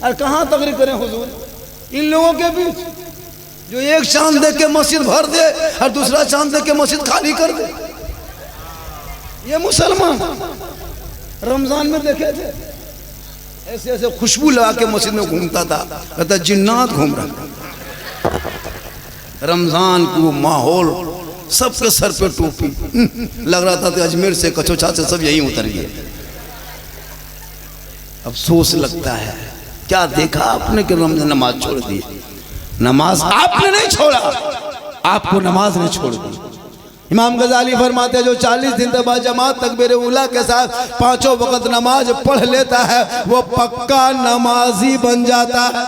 और कहाँ तकरीर करें हुजूर इन लोगों के बीच जो एक चांद देख के मस्जिद भर दे और दूसरा चांद देख के मस्जिद खाली कर दे। ये मुसलमान रमजान में देखे थे ऐसे ऐसे खुशबू लगा के मस्जिद में घूमता था, कहता जिन्नात घूम रहा। रमजान को माहौल, सबके सर पे टोपी, लग रहा था कि अजमेर से कचौचा से सब यहीं उतर गए। अफसोस लगता है क्या देखा आपने कि रमजान नमाज छोड़ दी। नमाज आपने नहीं छोड़ा, आपको नमाज ने छोड़ दी। इमाम गजाली फरमाते जो 40 दिन तक बाजमात तकबीर उला के साथ 5 वक्त नमाज पढ़ लेता है वो पक्का नमाजी बन जाता है।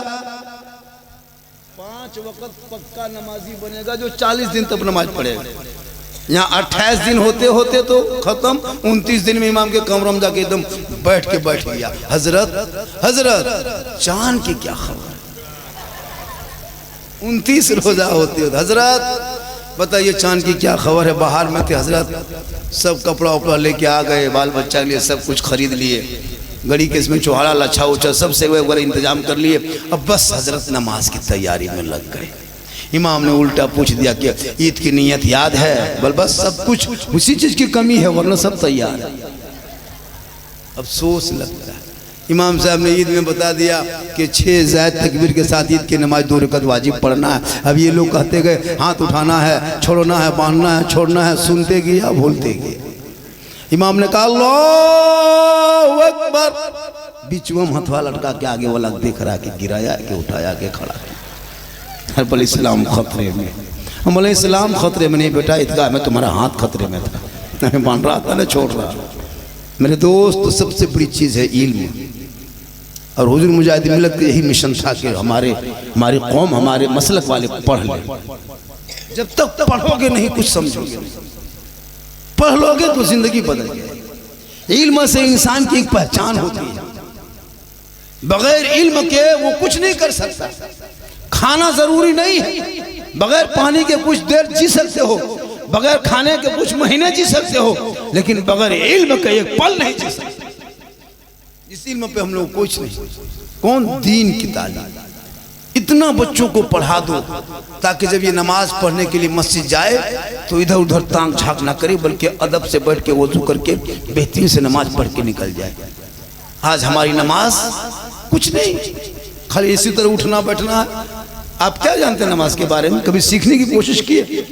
5 वक्त पक्का नमाजी बनेगा जो 40 दिन तक नमाज पढ़ेगा। यहाँ 28 दिन होते होते तो खत्म, 29 दिन में इमाम के कमरे में जाके एकदम बैठ गया। हजरत चांद की क्या खबर, 29 रोजा होते होते हजरत बताइए चांद की क्या खबर है। बाहर में थे हजरत, सब कपड़ा उपड़ा लेके आ गए, बाल बच्चा के लिए सब कुछ खरीद लिए, गड़ी के इसमें चौहाड़ा लच्छा उच्छा सब सेवे वगैरह इंतजाम कर लिए। अब बस हजरत नमाज की तैयारी में लग गए। इमाम ने उल्टा पूछ दिया कि ईद की नीयत याद है? बोल बस सब कुछ, उसी चीज की कमी है वरना सब तैयार है। अफसोस लगता है इमाम साहब ने ईद में बता दिया कि 6 ज़ायद तकबीर के साथ ईद की नमाज 2 रकात वाजिब पढ़ना है। अब ये लोग कहते गए हाथ उठाना है, छोड़ना है, बांधना है, छोड़ना है, सुनते गए या भूलते गए। इमाम ने कहा अल्लाहु अकबर, बीच में हथवा लटका के आगे वाला देख रहा कि गिराया कि उठाया के खड़ा किया। बोले इस्लाम खतरे में। हम बोले इस्लाम खतरे में नहीं बेटा, ईदगाह में तुम्हारा हाथ खतरे में था, नहीं बांध रहा था ना छोड़ रहा। मेरे दोस्त तो सबसे बड़ी चीज़ है इल्म, और हुजूर मुजाहिद मिलत का यही मिशन था कि हमारी कौम, हमारे मसलक वाले पढ़ ले। जब तक पढ़ोगे नहीं कुछ समझोगे, पढ़ लोगे तो जिंदगी बदल जाएगी। इल्म से इंसान की एक पहचान होती है, बगैर इल्म के वो कुछ नहीं कर सकता। खाना जरूरी नहीं है, बगैर पानी के कुछ देर जी सकते हो, बगैर खाने के कुछ महीने जी सकते हो, लेकिन बगैर इल्म के एक पल नहीं जी सकते। इस इल्म पे हम लोग कुछ नहीं। कौन? दीन की तालीम। इतना बच्चों को पढ़ा दो ताकि जब ये नमाज पढ़ने के लिए मस्जिद जाए तो इधर उधर तांग झांक ना करे, बल्कि अदब से बैठ के वजू करके बेहतरीन से नमाज पढ़ के निकल जाए। आज हमारी नमाज कुछ नहीं, खाली इसी तरह उठना बैठना है। आप क्या जानते हैं नमाज के बारे में? कभी सीखने की कोशिश किए?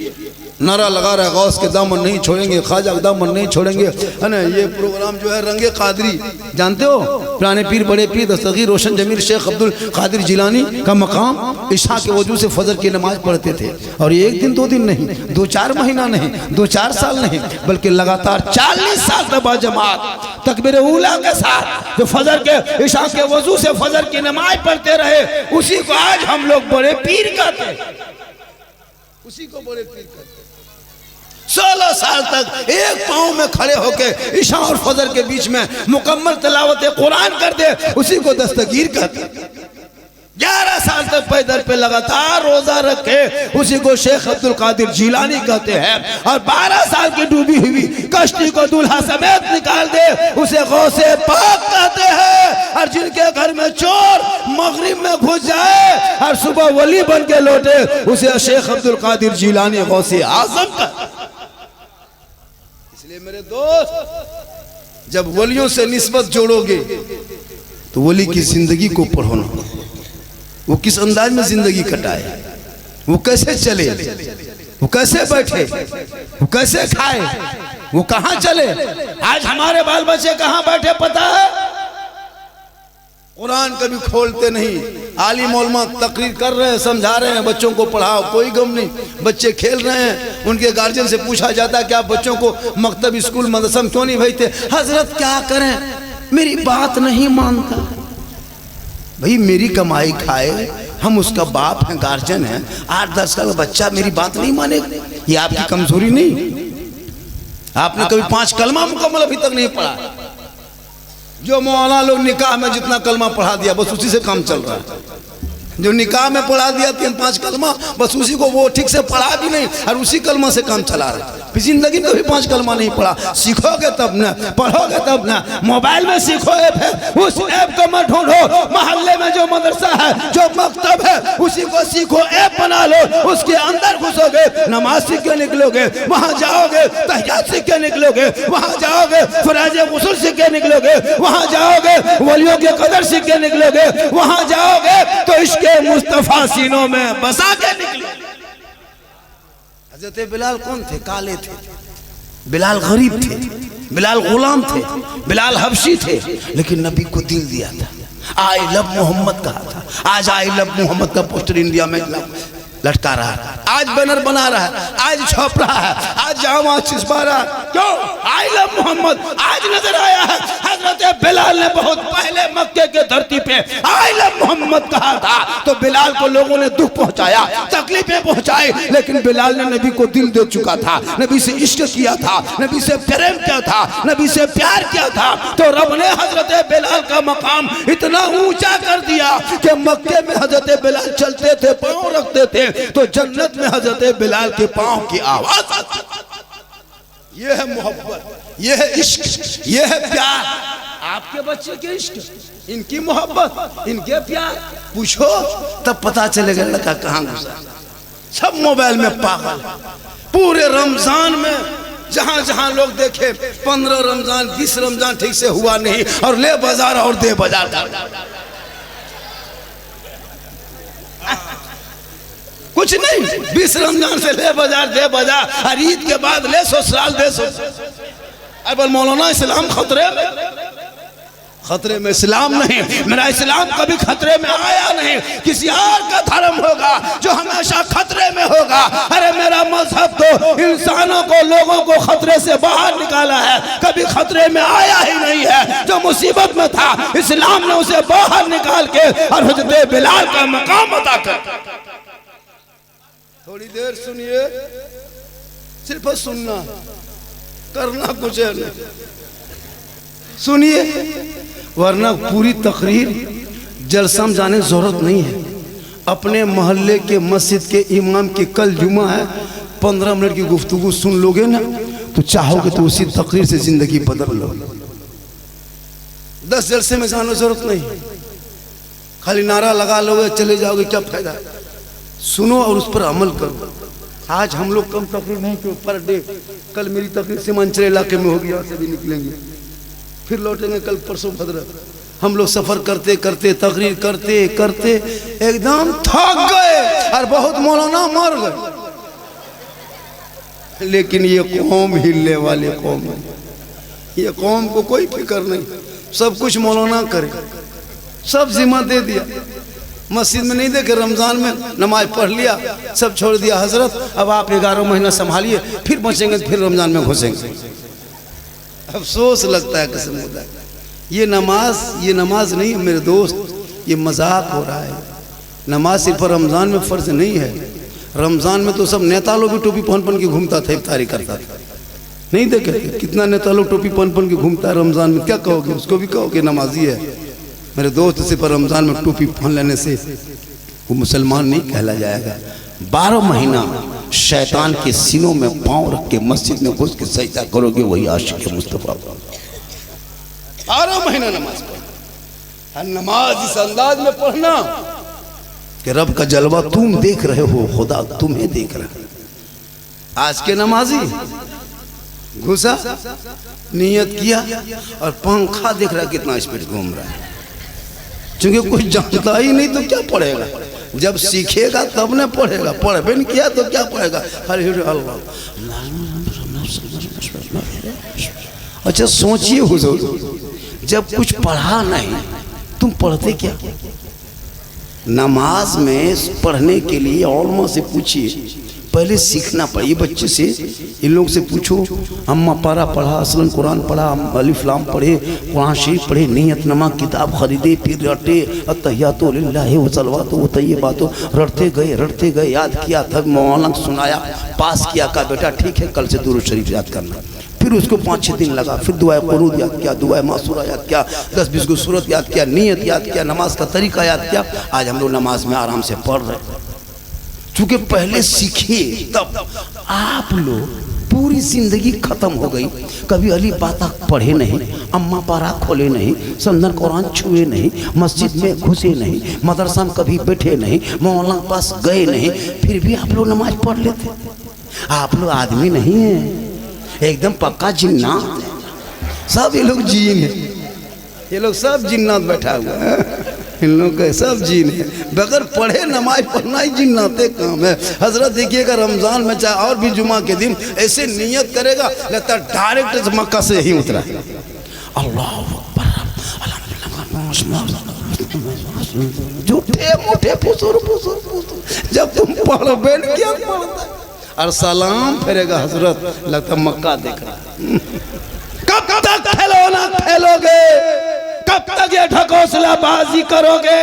नारा लगा रहा है गौस के दामन नहीं छोड़ेंगे, ख्वाजा के दामन नहीं छोड़ेंगे, है ना। ये प्रोग्राम जो है रंगे कादरी, जानते हो? पुराने पीर बड़े पीर दस्तगीर रोशन जमीर शेख अब्दुल कादिर जिलानी का मकाम इशा के वजू से फजर की नमाज पढ़ते थे। और ये 1 दिन 2 दिन नहीं, 2-4 महीना नहीं, 2-4 साल नहीं, बल्कि लगातार 40 साल तक बाजमात तकबीर उला के साथ जो फजर के इशा के वजू से फजर की नमाज पढ़ते रहे, उसी को आज हम लोग बड़े पीर कहते हैं। उसी को बड़े पीर कहते हैं। 16 साल तक एक पांव में खड़े होकर इशा और फजर के बीच में मुकम्मल तिलावत कुरान कर दे, उसी को दस्तगीर कहते हैं। 11 साल तक पैदल पे लगातार रोजा रखे, उसी को शेख अब्दुल कादिर जिलानी कहते हैं। और 12 साल की डूबी हुई कश्ती को दूल्हा समेत निकाल दे, उसे गौसे पाक कहते हैं। और जिनके घर में चोर मगरिब में घुस जाए और सुबह वली बन के लौटे, उसे शेख अब्दुल कादिर जिलानी गौसे आजम कहते हैं। इसलिए मेरे दोस्त, जब वलियों से निस्बत जोड़ोगे तो वली की जिंदगी को पढ़ो ना, वो किस अंदाज में जिंदगी कटाए, वो कैसे चले, वो कैसे बैठे, वो कैसे खाए, वो कहां चले। आज हमारे बाल बच्चे कहां बैठे पता है? कुरान कभी खोलते नहीं। आलिम उलमा तकरीर कर रहे हैं, समझा रहे हैं, बच्चों को पढ़ाओ, कोई गम नहीं। बच्चे खेल रहे हैं, उनके गार्जियन से पूछा जाता है कि आप बच्चों को मकतब स्कूल मदरसा क्यों नहीं भेजते? हजरत क्या करें, मेरी बात नहीं मानता। भाई मेरी कमाई खाए, हम उसका बाप हैं, गार्जियन हैं। 8-10 साल का बच्चा मेरी बात नहीं मानेगा, ये आपकी कमजोरी नहीं। आपने कभी 5 कलमा मुकम्मल अभी तक नहीं पढ़ा। जो मौलाना लोग निकाह में जितना कलमा पढ़ा दिया बस उसी से काम चल रहा है। जो निकाह में पढ़ा दिया 3-5 कलमा, बस उसी को वो ठीक से पढ़ा भी नहीं और उसी कलमा से काम चला रहे। जिंदगी में भी 5 कलमा नहीं पढ़ा। सीखोगे तब ना, पढ़ोगे तब ना। मोबाइल में सीखो ऐप है, उस ऐप को मत ढूंढो। मोहल्ले में जो मदरसा है, जो मकतब है, उसी को सीखो, ऐप बना लो, उसके अंदर घुसोगे, नमाज सीख के निकलोगे, वहां जाओगे तहियात सीख के निकलोगे, वहां जाओगे फराज गुस्ल सीख के निकलोगे, वहां जाओगे वलियों के कदर सीख के निकलोगे, वहां जाओगे तो इश्क़े मुस्तफा सीनों में बसा के निकलोगे। हज़रत बिलाल कौन थे? काले थे। बिलाल गरीब थे, बिलाल गुलाम थे, बिलाल हबशी थे, लेकिन नबी को दिल दिया था। आई लव मोहम्मद कहा था। आज आई लव मोहम्मद का पोस्टर इंडिया में लटका रहा है, आज बैनर बना रहा है, आज छाप रहा है, आज जामा छिपा रहा है। क्यों? आई लव मोहम्मद आज नजर आया है। हजरत बिलाल ने बहुत पहले मक्के के धरती पे आई लव मोहम्मद कहा था, तो बिलाल को लोगों ने दुख पहुंचाया, तकलीफें पहुंचाई, लेकिन बिलाल ने नबी को दिल दे चुका था, नबी से इश्क किया था, नबी से प्रेम किया था, नबी से प्यार किया था। तो रब ने हजरत बिलाल का मकाम इतना ऊंचा कर दिया कि मक्के में हजरत बिलाल चलते थे, पांव रखते थे, तो जन्नत में हजरत बिलाल के पांव की आवाज। ये है मोहब्बत, ये है इश्क, ये है प्यार। आपके बच्चे के इश्क, इनकी मोहब्बत, इनके प्यार पूछो तब पता चलेगा लड़का कहां घुसा। सब मोबाइल में पागल। पूरे रमजान में जहां जहां लोग देखे 15 रमजान 20 रमजान ठीक से हुआ नहीं, और ले बाजार और दे बाजार कर कुछ नहीं। 20 रमजान से ले बाजार दे बाजार, और ईद के बाद ले ससुराल दे ससुराल। अब मौलाना इस्लाम खतरे में, खतरे में इस्लाम नहीं। मेरा इस्लाम कभी खतरे में आया नहीं। किसी और का धर्म होगा जो हमेशा खतरे में होगा। अरे मेरा मजहब तो इंसानों को, लोगों को खतरे से बाहर निकाला है, कभी खतरे में आया ही नहीं है। जो मुसीबत में था इस्लाम ने उसे बाहर निकाल के और हज़रत बिलाल का मकाम अता कर। थोड़ी देर सुनिए, सिर्फ सुनना, करना कुछ है नहीं। सुनिए, वरना पूरी तकरीर जलसा में जाने की जरूरत नहीं है। अपने मोहल्ले के मस्जिद के इमाम की कल जुमा है, 15 मिनट की गुफ्तगू सुन लोगे ना तो चाहोगे तो उसी तकरीर से जिंदगी बदल लो। 10 जलसे में जाने की जरूरत नहीं। खाली नारा लगा लोगे चले जाओगे, क्या फायदा। सुनो और उस पर अमल करो। आज हम लोग कम तकरीर नहीं कि पर डे, कल मेरी तकरीर सीमांचल इलाके में होगी, यहाँ से भी निकलेंगे, फिर लौटेंगे कल परसों भद्रक। हम लोग सफर करते करते, तकरीर करते करते एकदम थक गए और बहुत मौलाना मर गए। लेकिन ये कौम हिलने वाले कौम है, ये कौम को कोई फिक्र नहीं, सब कुछ मौलाना करे, सब जिम्मा दे दिया। मस्जिद में नहीं देखे, रमजान में नमाज पढ़ लिया, सब छोड़ दिया। हजरत अब आप 11 महीना संभालिए, फिर बचेंगे, फिर रमजान में घुसेंगे। अफसोस लगता है कसम खुदा, ये नमाज नहीं है मेरे दोस्त, ये मजाक हो रहा है। नमाज सिर्फ रमजान में फर्ज नहीं है। रमजान में तो सब नेता लोग भी टोपी पहन के घूमता था, इफ्तारी करता था। नहीं देखे कितना नेता लोग टोपी पहन के घूमता है रमजान में, क्या कहोगे उसको भी कहोगे नमाजी है। मेरे दोस्त सिर्फ रमजान में टोपी पहन लेने से वो मुसलमान नहीं कहला जाएगा। 12 महीना शैतान के सीनों में पांव रख के मस्जिद में घुस के सजदा करोगे, वही आशिक मुस्तफा। 12 महीना नमाज पढ़, नमाज इस अंदाज में पढ़ना कि रब का जलवा तुम देख रहे हो, खुदा तुम्हें देख रहा है। आज के नमाजी घुसा, नियत किया और पंखा देख रहा है कितना स्पीड घूम रहा है, क्योंकि कुछ जानता ही नहीं तो क्या पढ़ेगा। जब सीखेगा तब न पढ़ेगा, पढ़बे नहीं किया तो क्या पढ़ेगा। अरे अल्लाह, अच्छा सोचिए हुजूर, जब कुछ पढ़ा नहीं तुम पढ़ते क्या। नमाज में पढ़ने के लिए औलमा से पूछिए, पहले सीखना पड़े। बच्चे से, इन लोग से पूछो, अम्मा पारा पढ़ा, असलन कुरान पढ़ा, अलिफ लाम पढ़े, कुरान शरीफ पढ़े, नियतनमा किताब खरीदे, फिर रटे, अत्तहियातु लिल्लाहि व सलवातु व तय्यबातु, रटते गए, याद किया, तब मौलाना सुनाया, पास किया, कहा बेटा ठीक है कल से दुरूद शरीफ याद करना। फिर उसको 5-6 दिन लगा, फिर दुआ कुनूत याद किया, दुआ मासूरा याद किया, 10-20 को सूरत याद किया, नियत याद किया, नमाज का तरीका याद किया। आज हम लोग नमाज में आराम से पढ़ रहे, चूँकि पहले सीखिए तब। आप लोग पूरी जिंदगी खत्म हो गई। कभी अली बाता पढ़े नहीं, अम्मा पारा खोले नहीं, संदन कुरान छुए नहीं, मस्जिद में घुसे नहीं, मदरसा में कभी बैठे नहीं, मौलाना के पास गए नहीं, फिर भी आप लोग नमाज पढ़ लेते। आप लोग आदमी नहीं है, एकदम पक्का जिन्नात है। सब ये लोग जीन है, ये लोग सब जिन्नात बैठा हुआ है, इन लोग के सब जीन है। बगैर पढ़े नमाज पढ़ना ही जिन्नाते काम है। हजरत देखिएगा रमज़ान में चाहे और भी जुमा के दिन ऐसे नियत करेगा, लगता है डायरेक्ट मक्का से ही उतरा। अल्लाह झूठे मूठे फुसूर फुसूर फुसूर, जब तुम पढ़ोगे क्या पढ़ता और सलाम फेरेगा हजरत, लगता मक्का देख रहा। कब तक खिलौना खेलोगे, कब तक ये ढकोसलाबाजी करोगे?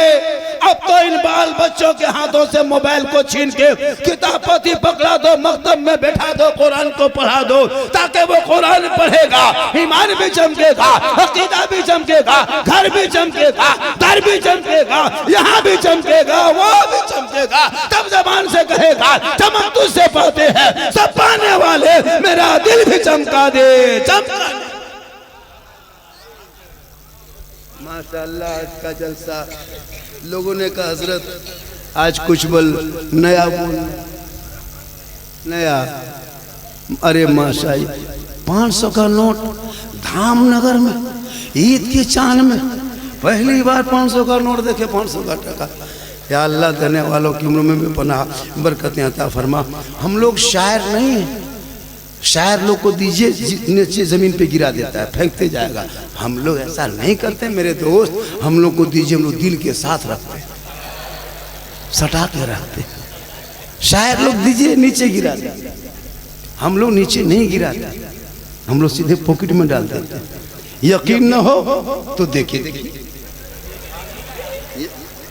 अब तो इन बाल बच्चों के हाथों से मोबाइल को छीन के किताब पति पकड़ा दो, मकतब में बैठा दो, कुरान को पढ़ा दो, ताकि वो कुरान पढ़ेगा, ईमान भी चमकेगा, अकीदा भी चमकेगा, घर भी चमकेगा, दर भी चमकेगा, यहाँ भी चमकेगा, वो भी चमकेगा। तब जबान से कहेगा चमक तुझसे पाते हैं सब पाने वाले, मेरा दिल भी चमका दे, चमका। माशाअल्लाह आज का जलसा। लोगों ने कहा हजरत आज कुछ बोल नया बोल, नया। अरे माशाअल्लाह 500 का नोट धामनगर में ईद के चांद में पहली बार 500 का नोट देखे, 500 का टका। या अल्लाह देने वालों की उम्र में भी पनाह बरकतें अता फरमा। हम लोग शायर नहीं हैं, शायर लोग को दीजिए नीचे ज़मीन पे गिरा देता है, फेंकते जाएगा। हम लोग ऐसा नहीं करते मेरे दोस्त, हम लोग को दीजिए, हम लोग दिल के साथ रखते हैं, सटा के रखते हैं। शायर लोग दीजिए नीचे गिरा देते, हम लोग नीचे नहीं गिराते, हम लोग सीधे पॉकेट में डाल देते हैं। यकीन न हो तो देखिए, देखिए,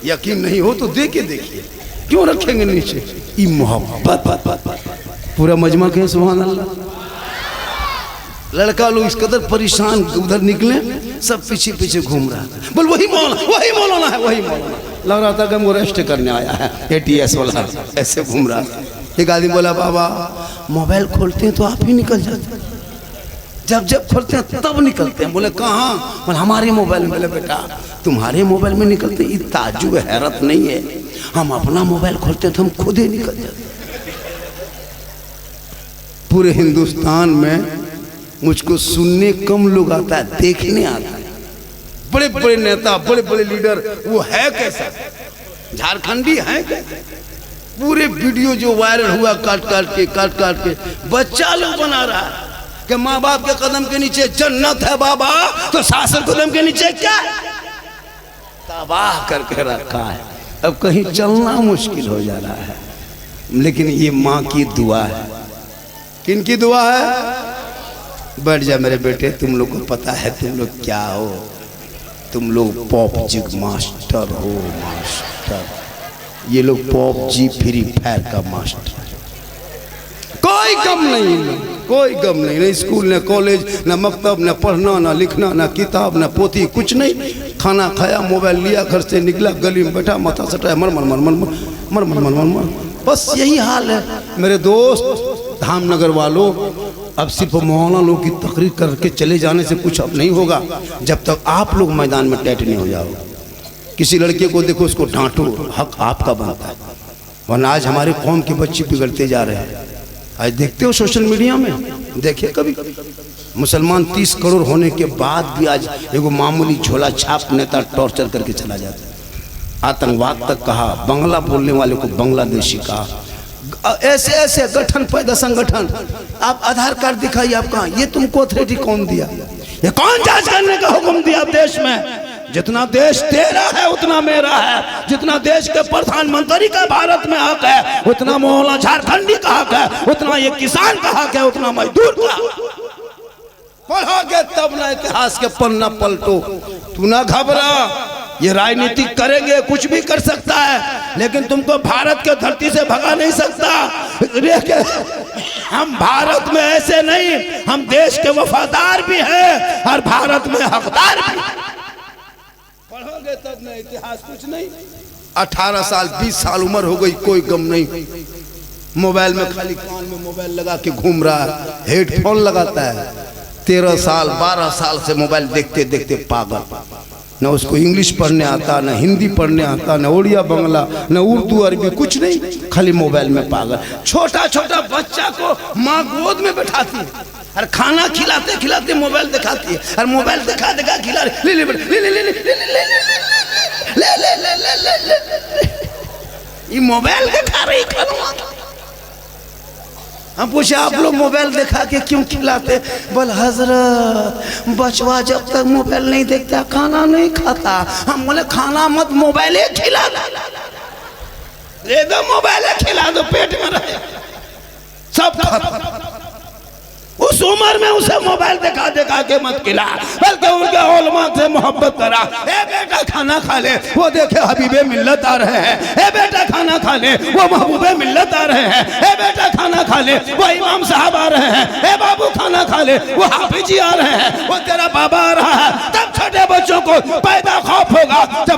यकीन नहीं हो तो देखिए, देखिए क्यों रखेंगे नीचे? ये मोहब्बत। पूरा मजमा के सुभान अल्लाह। लड़का लोग इस कदर परेशान, उधर निकले सब पीछे पीछे घूम रहा है, बोल वही मौलाना है, वही मौलाना। लग रहा था कि हमको रेस्ट करने आया है, ATS वाला ऐसे घूम रहा था। एक आदमी बोला बाबा मोबाइल खोलते हैं तो आप ही निकल जाते, जब जब खोलते हैं तब निकलते हैं। बोले कहाँ? बोले हमारे मोबाइल में। बोले बेटा तुम्हारे मोबाइल में निकलते, ये ताज्जुब हैरत नहीं है, हम अपना मोबाइल खोलते हैं तो हम खुद ही निकल जाते। पूरे हिंदुस्तान में मुझको सुनने कम लोग आता है, देखने आता है। बड़े बड़े नेता, बड़े बड़े लीडर, वो है कैसा? झारखंडी है कैसा? पूरे वीडियो जो वायरल हुआ काट काट के बच्चा लोग बना रहा है कि माँ बाप के कदम के नीचे जन्नत है बाबा, तो सासर कदम के नीचे क्या तबाह करके रखा है। अब कहीं चलना मुश्किल हो जा रहा है, लेकिन ये माँ की दुआ है। किन की दुआ है? बैठ जा मेरे बेटे, तुम लोग को पता है तुम लोग क्या हो, तुम लोग पॉप जिग मास्टर हो, मास्टर। ये लोग पॉप जी फ्री फायर का मास्टर। कोई गम नहीं, कोई गम नहीं, न स्कूल न कॉलेज न मकतब न पढ़ना न लिखना न किताब न पोथी, कुछ नहीं। खाना खाया, मोबाइल लिया, घर से निकला, गली में बैठा, माथा सटाया, मर मर मर मर मर मर मर मर मर, बस यही हाल है मेरे दोस्त। धामनगर वालों, अब सिर्फ मौलाना लोग की तकरीर करके चले जाने से कुछ अब नहीं होगा, जब तक आप लोग मैदान में टैट नहीं हो जाओ। किसी लड़के को देखो, उसको डांटो, हक आपका बनता है, वरना आज हमारे कौम के बच्चे बिगड़ते जा रहे हैं। आज देखते हो सोशल मीडिया में, देखे कभी मुसलमान 30 करोड़ होने के बाद भी आज एगो मामूली झोला छाप नेता टॉर्चर करके चला जाता है। आतंकवाद तक कहा, बांग्ला बोलने वाले को बांग्लादेशी कहा, ऐसे ऐसे गठन पैदा संगठन। आप आधार कार्ड दिखाइए आपका, ये तुमको अथॉरिटी कौन दिया? ये कौन जांच करने का हुक्म दिया आप देश में? जितना देश तेरा है उतना मेरा है, जितना देश के प्रधानमंत्री का भारत में हक है उतना मौलाना झारखंडी का हक है, उतना ये किसान का हक है, उतना मजदूर का। पढ़ोगे तब ना इतिहास के पन्ना पलटो। तू ना घबरा, ये राजनीति करेंगे, कुछ भी कर सकता है, लेकिन तुमको भारत के धरती से भगा नहीं सकता। हम भारत में ऐसे नहीं, हम देश के वफादार भी हैं और भारत में हकदार भी। पढ़ोगे तब ना, इतिहास कुछ नहीं। 18 साल 20 साल उम्र हो गई, कोई गम नहीं। मोबाइल में खाली कान में मोबाइल लगा के घूम रहा है, हेडफोन लगाता है। 13 साल 12 साल से मोबाइल देखते देखते पागल, न उसको इंग्लिश पढ़ने आता, न हिंदी पढ़ने आता, न उड़िया बंगला, न उर्दू अरबी, कुछ नहीं, खाली मोबाइल में पागल। छोटा छोटा बच्चा को माँ गोद में बैठाती है और खाना खिलाते खिलाते मोबाइल दिखाती है और मोबाइल दिखा दिखा खिला ले ले ले ले ले ले ले ले ले ले, ये मोबाइल दिखा रही खाना। हम पूछे आप लोग मोबाइल दिखा के क्यों खिलाते? बोल हजरत बचवा जब तक मोबाइल नहीं देखता खाना नहीं खाता। हम बोले खाना मत मोबाइल खिला दो, मोबाइल खिला दो, पेट में रहे सब। उस उम्र में उसे मोबाइल दिखा दिखा के मत खिला, बल्कि उनके उलमा से मोहब्बत करा। ए बेटा खाना खा ले, वो देखे हबीबे मिल्लत आ रहे हैं। ए बेटा खाना खा ले, वो महबूबे मिल्लत आ रहे हैं। ए बेटा खाना खा ले, वो इमाम साहब आ रहे हैं। ए बाबू खाना खा ले, वो हाफिजी आ रहे हैं, वो तेरा बाबा आ रहा है। तब छोटे बच्चों को पैदा खौफ होगा। जब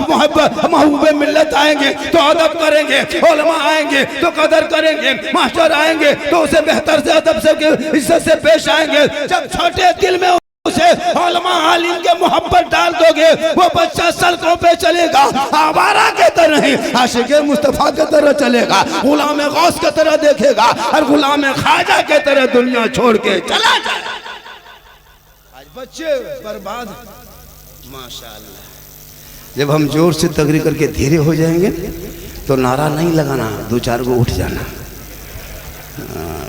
महबूबे मिल्लत आएंगे तो अदब करेंगे, उलमा आएंगे तो कदर करेंगे, मास्टर आएंगे तो उसे बेहतर से अदब से इज्जत से पेश आएंगे। जब छोटे दिल में उसे उलमा आलिम के मोहब्बत डाल दोगे, वो बच्चा सड़कों पे चलेगा आवारा के तरह ही, आशिक़े मुस्तफा के तरह चलेगा, गुलाम गौस के तरह देखेगा और गुलाम ख्वाजा के तरह दुनिया छोड़ के चला जाएगा। आज बच्चे बर्बाद। माशाअल्लाह। जब हम जोर से तकरीर करके धीरे हो जाएंगे तो नारा नहीं लगाना, 2-4 को उठ जाना।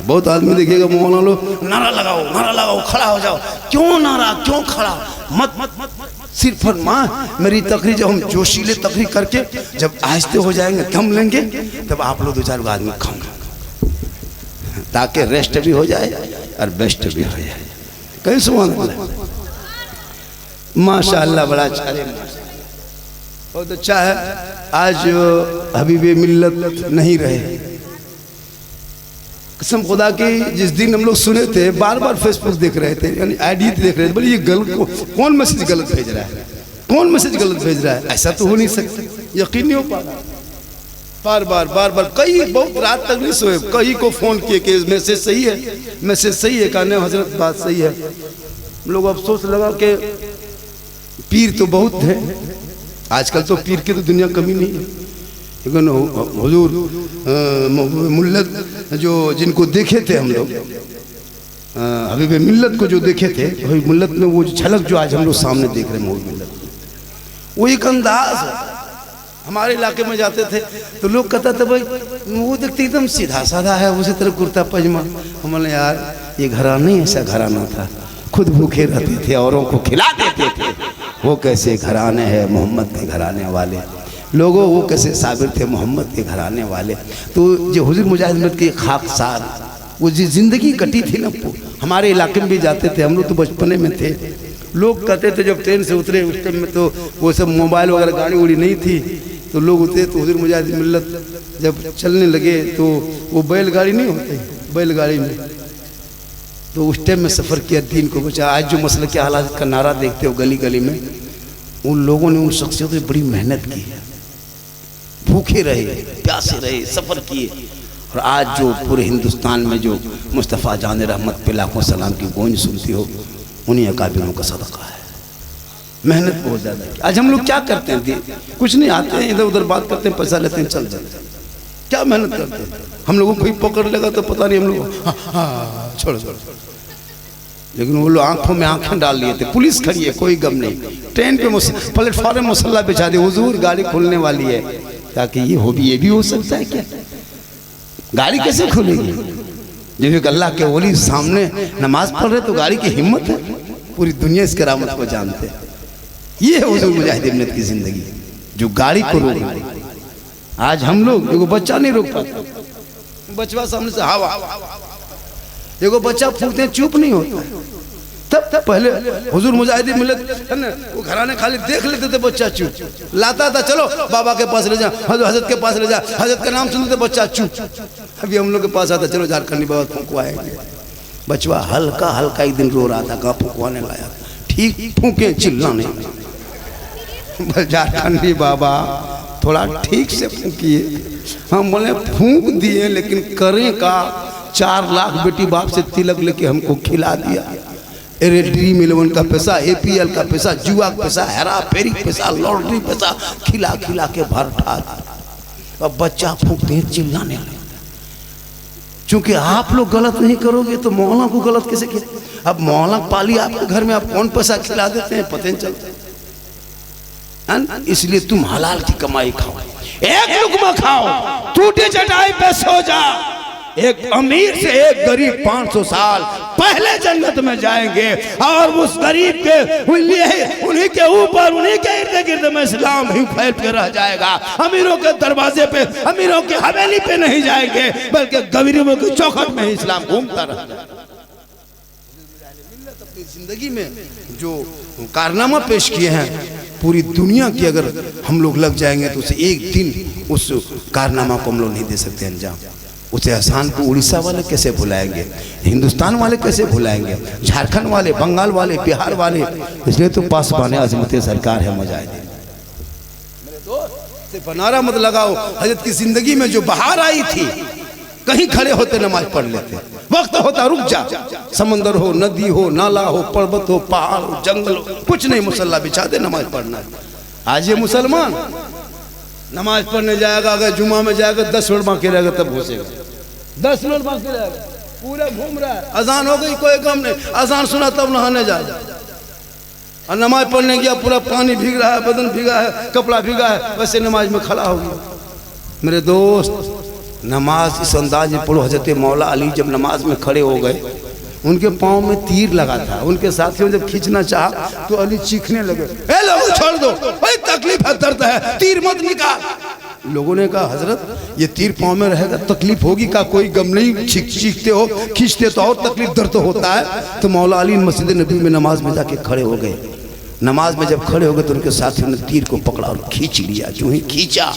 बहुत आदमी देखिएगा मौलाना लोग नारा लगाओ, खड़ा हो जाओ। क्यों नारा, क्यों खड़ा? मत मत मत सिर्फ फरमा मेरी तकरीर। जब हम जोशीले तकरीर करके जब आहिस्ते हो जाएंगे, दम लेंगे, तब आप लोग 2-4 आदमी खाओगे, ताकि रेस्ट भी हो जाए और बेस्ट भी हो जाए। कहीं सुभान अल्लाह, माशाअल्लाह, बड़ा अच्छा है, बहुत अच्छा है। आज हबीबे मिल्लत नहीं रहे, कसम खुदा की। जिस दिन हम लोग सुने थे, बार बार फेसबुक देख रहे थे, यानी आईडी देख रहे थे, बोले ये गलत, कौन मैसेज गलत भेज रहा है, कौन मैसेज गलत भेज रहा है? ऐसा तो हो नहीं सकता, यकीन नहीं हो पा रहा। बार बार कई बहुत रात तक नहीं सोए, कई को फोन किए कि मैसेज सही है, मैसेज सही है, कहने हजरत बात सही है। हम लोग अफसोस लगा कि पीर तो बहुत है आजकल, तो पीर की तो दुनिया कमी नहीं है। लेकिन हुजूर मुल्लत जो जिनको देखे थे हम लोग, हबीबे मिल्लत को जो देखे थे, वही मुल्लत में वो झलक जो आज हम लोग सामने देख रहे हैं, महबूब मिल्लत, वो एक अंदाज है। हमारे इलाके में जाते थे तो लोग कहता था भाई वो देखते एकदम सीधा साधा है, उसी तरह कुर्ता पजामा। हमने यार ये घराना नहीं, ऐसा घराना था, खुद भूखे रहते थे, औरों को खिला देते थे। वो कैसे घराने हैं मोहम्मद के घराने वाले लोगों, वो कैसे साबिर थे मोहम्मद के घराने वाले। तो जो हुजूर मुजाहिद की खाकसार, वो जी जिंदगी कटी थी ना, हमारे इलाके में भी जाते थे हम लोग, तो बचपने में थे। लोग कहते थे जब ट्रेन से उतरे उस टाइम में तो वो सब मोबाइल वगैरह गाड़ी उड़ी नहीं थी, तो लोग उतरे तो हुजूर मुजाहिद मिल्लत जब चलने लगे तो वो बैलगाड़ी नहीं होती, बैलगाड़ी में तो उस टाइम में सफ़र किया, दीन को बचा। आज जो मसले के हालात का नारा देखते हो गली गली में, उन लोगों ने उन शख्सियतों ने बड़ी मेहनत की है, भूखे रहे, प्यासे रहे, सफ़र किए। और आज जो पूरे हिंदुस्तान में जो मुस्तफ़ा जान रहमत पे लाखों सलाम की गूंज सुनती हो, उन्हीं अकाबिरों का सदका है। मेहनत बहुत ज़्यादा है। आज हम लोग क्या करते हैं, कुछ नहीं, आते हैं इधर उधर बात करते हैं, पैसा लेते हैं, चल जाते हैं। क्या मेहनत करते हैं? हम लोगों को कोई पकड़ लेगा तो पता नहीं, हम लोग छोड़। लेकिन वो लोग आंखों में आंखें डाल लिए थे, पुलिस खड़ी है, कोई गम नहीं। ट्रेन पे प्लेटफॉर्म में मसल्ला बिछा दे, हुजूर गाड़ी खुलने वाली है, ताकि ये भी हो सकता है क्या? गाड़ी कैसे खुलेगी? जब अल्लाह के वली सामने नमाज पढ़ रहे तो गाड़ी की हिम्मत है, पूरी दुनिया इस करामत को जानते हैं। ये है हुजूर मुजाहिद मिल्लत की जिंदगी, जो गाड़ी को रोक रही। आज हम लोग एगो बच्चा नहीं रोक पाता, बचवा सामने से हवा, एगो बच्चा फूकते हैं चुप नहीं होता। तब पहले हुजूर मुजाहिद मिल्लत है ना, वो घराने खाली देख लेते थे, बच्चा चुप लाता था, चलो बाबा के पास ले जा, हजरत के पास ले जा, हजरत का नाम सुनते बच्चा चुप। अभी हम लोग के पास आता, चलो झारखंडी बाबा फूंकवाएंगे। बचवा हल्का हल्का एक दिन रो रहा था, कहाँ फूंकवाने लाया, ठीक फूके चिल्ला नहीं, झारखंडी बाबा थोड़ा ठीक से फूंकिए। हम बोले फूंक दिए, लेकिन करें का? 4 लाख बेटी बाप से तिलक लेके हमको खिला दिया। ड्रीम 11 का पैसा, APL का पैसा, जुआ का पैसा, हेरा फेरी पैसा, लॉटरी पैसा खिला खिला के भर ठा। अब बच्चा फूंकते हैं चिल्लाने लगे। चूंकि आप लोग गलत नहीं करोगे तो मौला को गलत कैसे किया? अब मौला पाली आपके घर में, आप कौन पैसा खिला देते हैं पता नहीं चलता। इसलिए तुम हलाल की कमाई खाओ, एक लुकमा खाओ, टूटे चटाई पे सो जा। एक अमीर से एक गरीब 500 साल पहले जन्नत में जाएंगे, और उस गरीब के उन्हीं के ऊपर, उन्हीं के इर्द गिर्द में इस्लाम ही फैल के रह जाएगा। अमीरों के दरवाजे पे, अमीरों की हवेली पे नहीं जाएंगे, बल्कि गरीबों की चौखट में ही इस्लाम घूमता रहेगा। अपनी जिंदगी में जो कारनामा पेश किए हैं, पूरी दुनिया की अगर हम लोग लग जाएंगे तो उसे एक दिन उस कारनामा को हम लोग नहीं दे सकते अंजाम। उसे एहसान को उड़ीसा वाले कैसे भुलाएंगे, हिंदुस्तान वाले कैसे भुलाएंगे, झारखंड वाले, बंगाल वाले, बिहार वाले। इसलिए तो पासवाने अजमत सरकार है मुजाहिदीन। मेरे दोस्त बनारा मत लगाओ। हजरत की जिंदगी में जो बहार आई थी, कहीं खड़े होते नमाज पढ़ लेते, वक्त होता रुक जा, समंदर हो, नदी हो, नाला हो, पर्वत हो, पहाड़ हो, जंगल हो, कुछ नहीं, मुसल्ला बिछा दे, नमाज पढ़ना है। आज ये मुसलमान नमाज पढ़ने जाएगा, अगर जुमा में जाएगा 10 मिनट बाकी रहेगा तब घुसेगा, 10 मिनट बाकी रहेगा, पूरा घूम रहा है। अजान हो गई, कोई गम नहीं, अजान सुना तब नहाने जाए, और नमाज पढ़ने गया, पूरा पानी भीग रहा है, बदन भीगा है, कपड़ा भीगा है, वैसे नमाज में खड़ा हो गया। मेरे दोस्त, नमाज इस अंदाज में पढ़ो। हजरत मौला अली जब नमाज में खड़े हो गए, उनके पाँव में तीर लगा था। उनके साथियों जब खींचना चाहा तो अली चीखने लगे, ए लोगों छोड़ दो, भाई तकलीफ है, दर्द है, तीर मत निकाल। लोगों ने कहा हजरत ये तीर पाँव में रहेगा तकलीफ होगी का? कोई गम नहीं, चीखते हो, खींचते तो और तकलीफ, दर्द तो होता है। तो मौला अली मस्जिद नबी में नमाज में जाके खड़े हो गए। नमाज में जब खड़े हो गए तो उनके साथियों ने तीर को पकड़ा और खींच लिया। जो ही खींचा,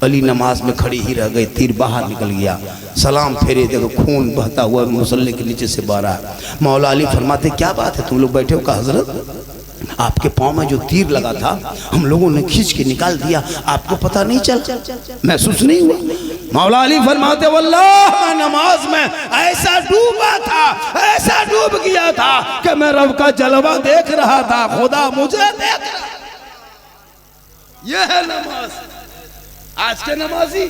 अली नमाज में खड़ी ही रह गई, तीर बाहर निकल गया। सलाम फेरे, देखो खून बहता हुआ मुसल्ले के नीचे से बह रहा है। मौला अली फरमाते, क्या बात है, तुम लोग बैठे हो? का हजरत आपके पाँव में जो तीर लगा था हम लोगों ने खींच के निकाल दिया, आपको पता नहीं चला, महसूस नहीं हुआ? मौला अली फरमाते, वल्लाह मैं नमाज में ऐसा डूबा था, ऐसा डूब गया था कि मैं रब का जलवा देख रहा था, खुदा मुझे देख रहा। यह है नमाज। आज के नमाजी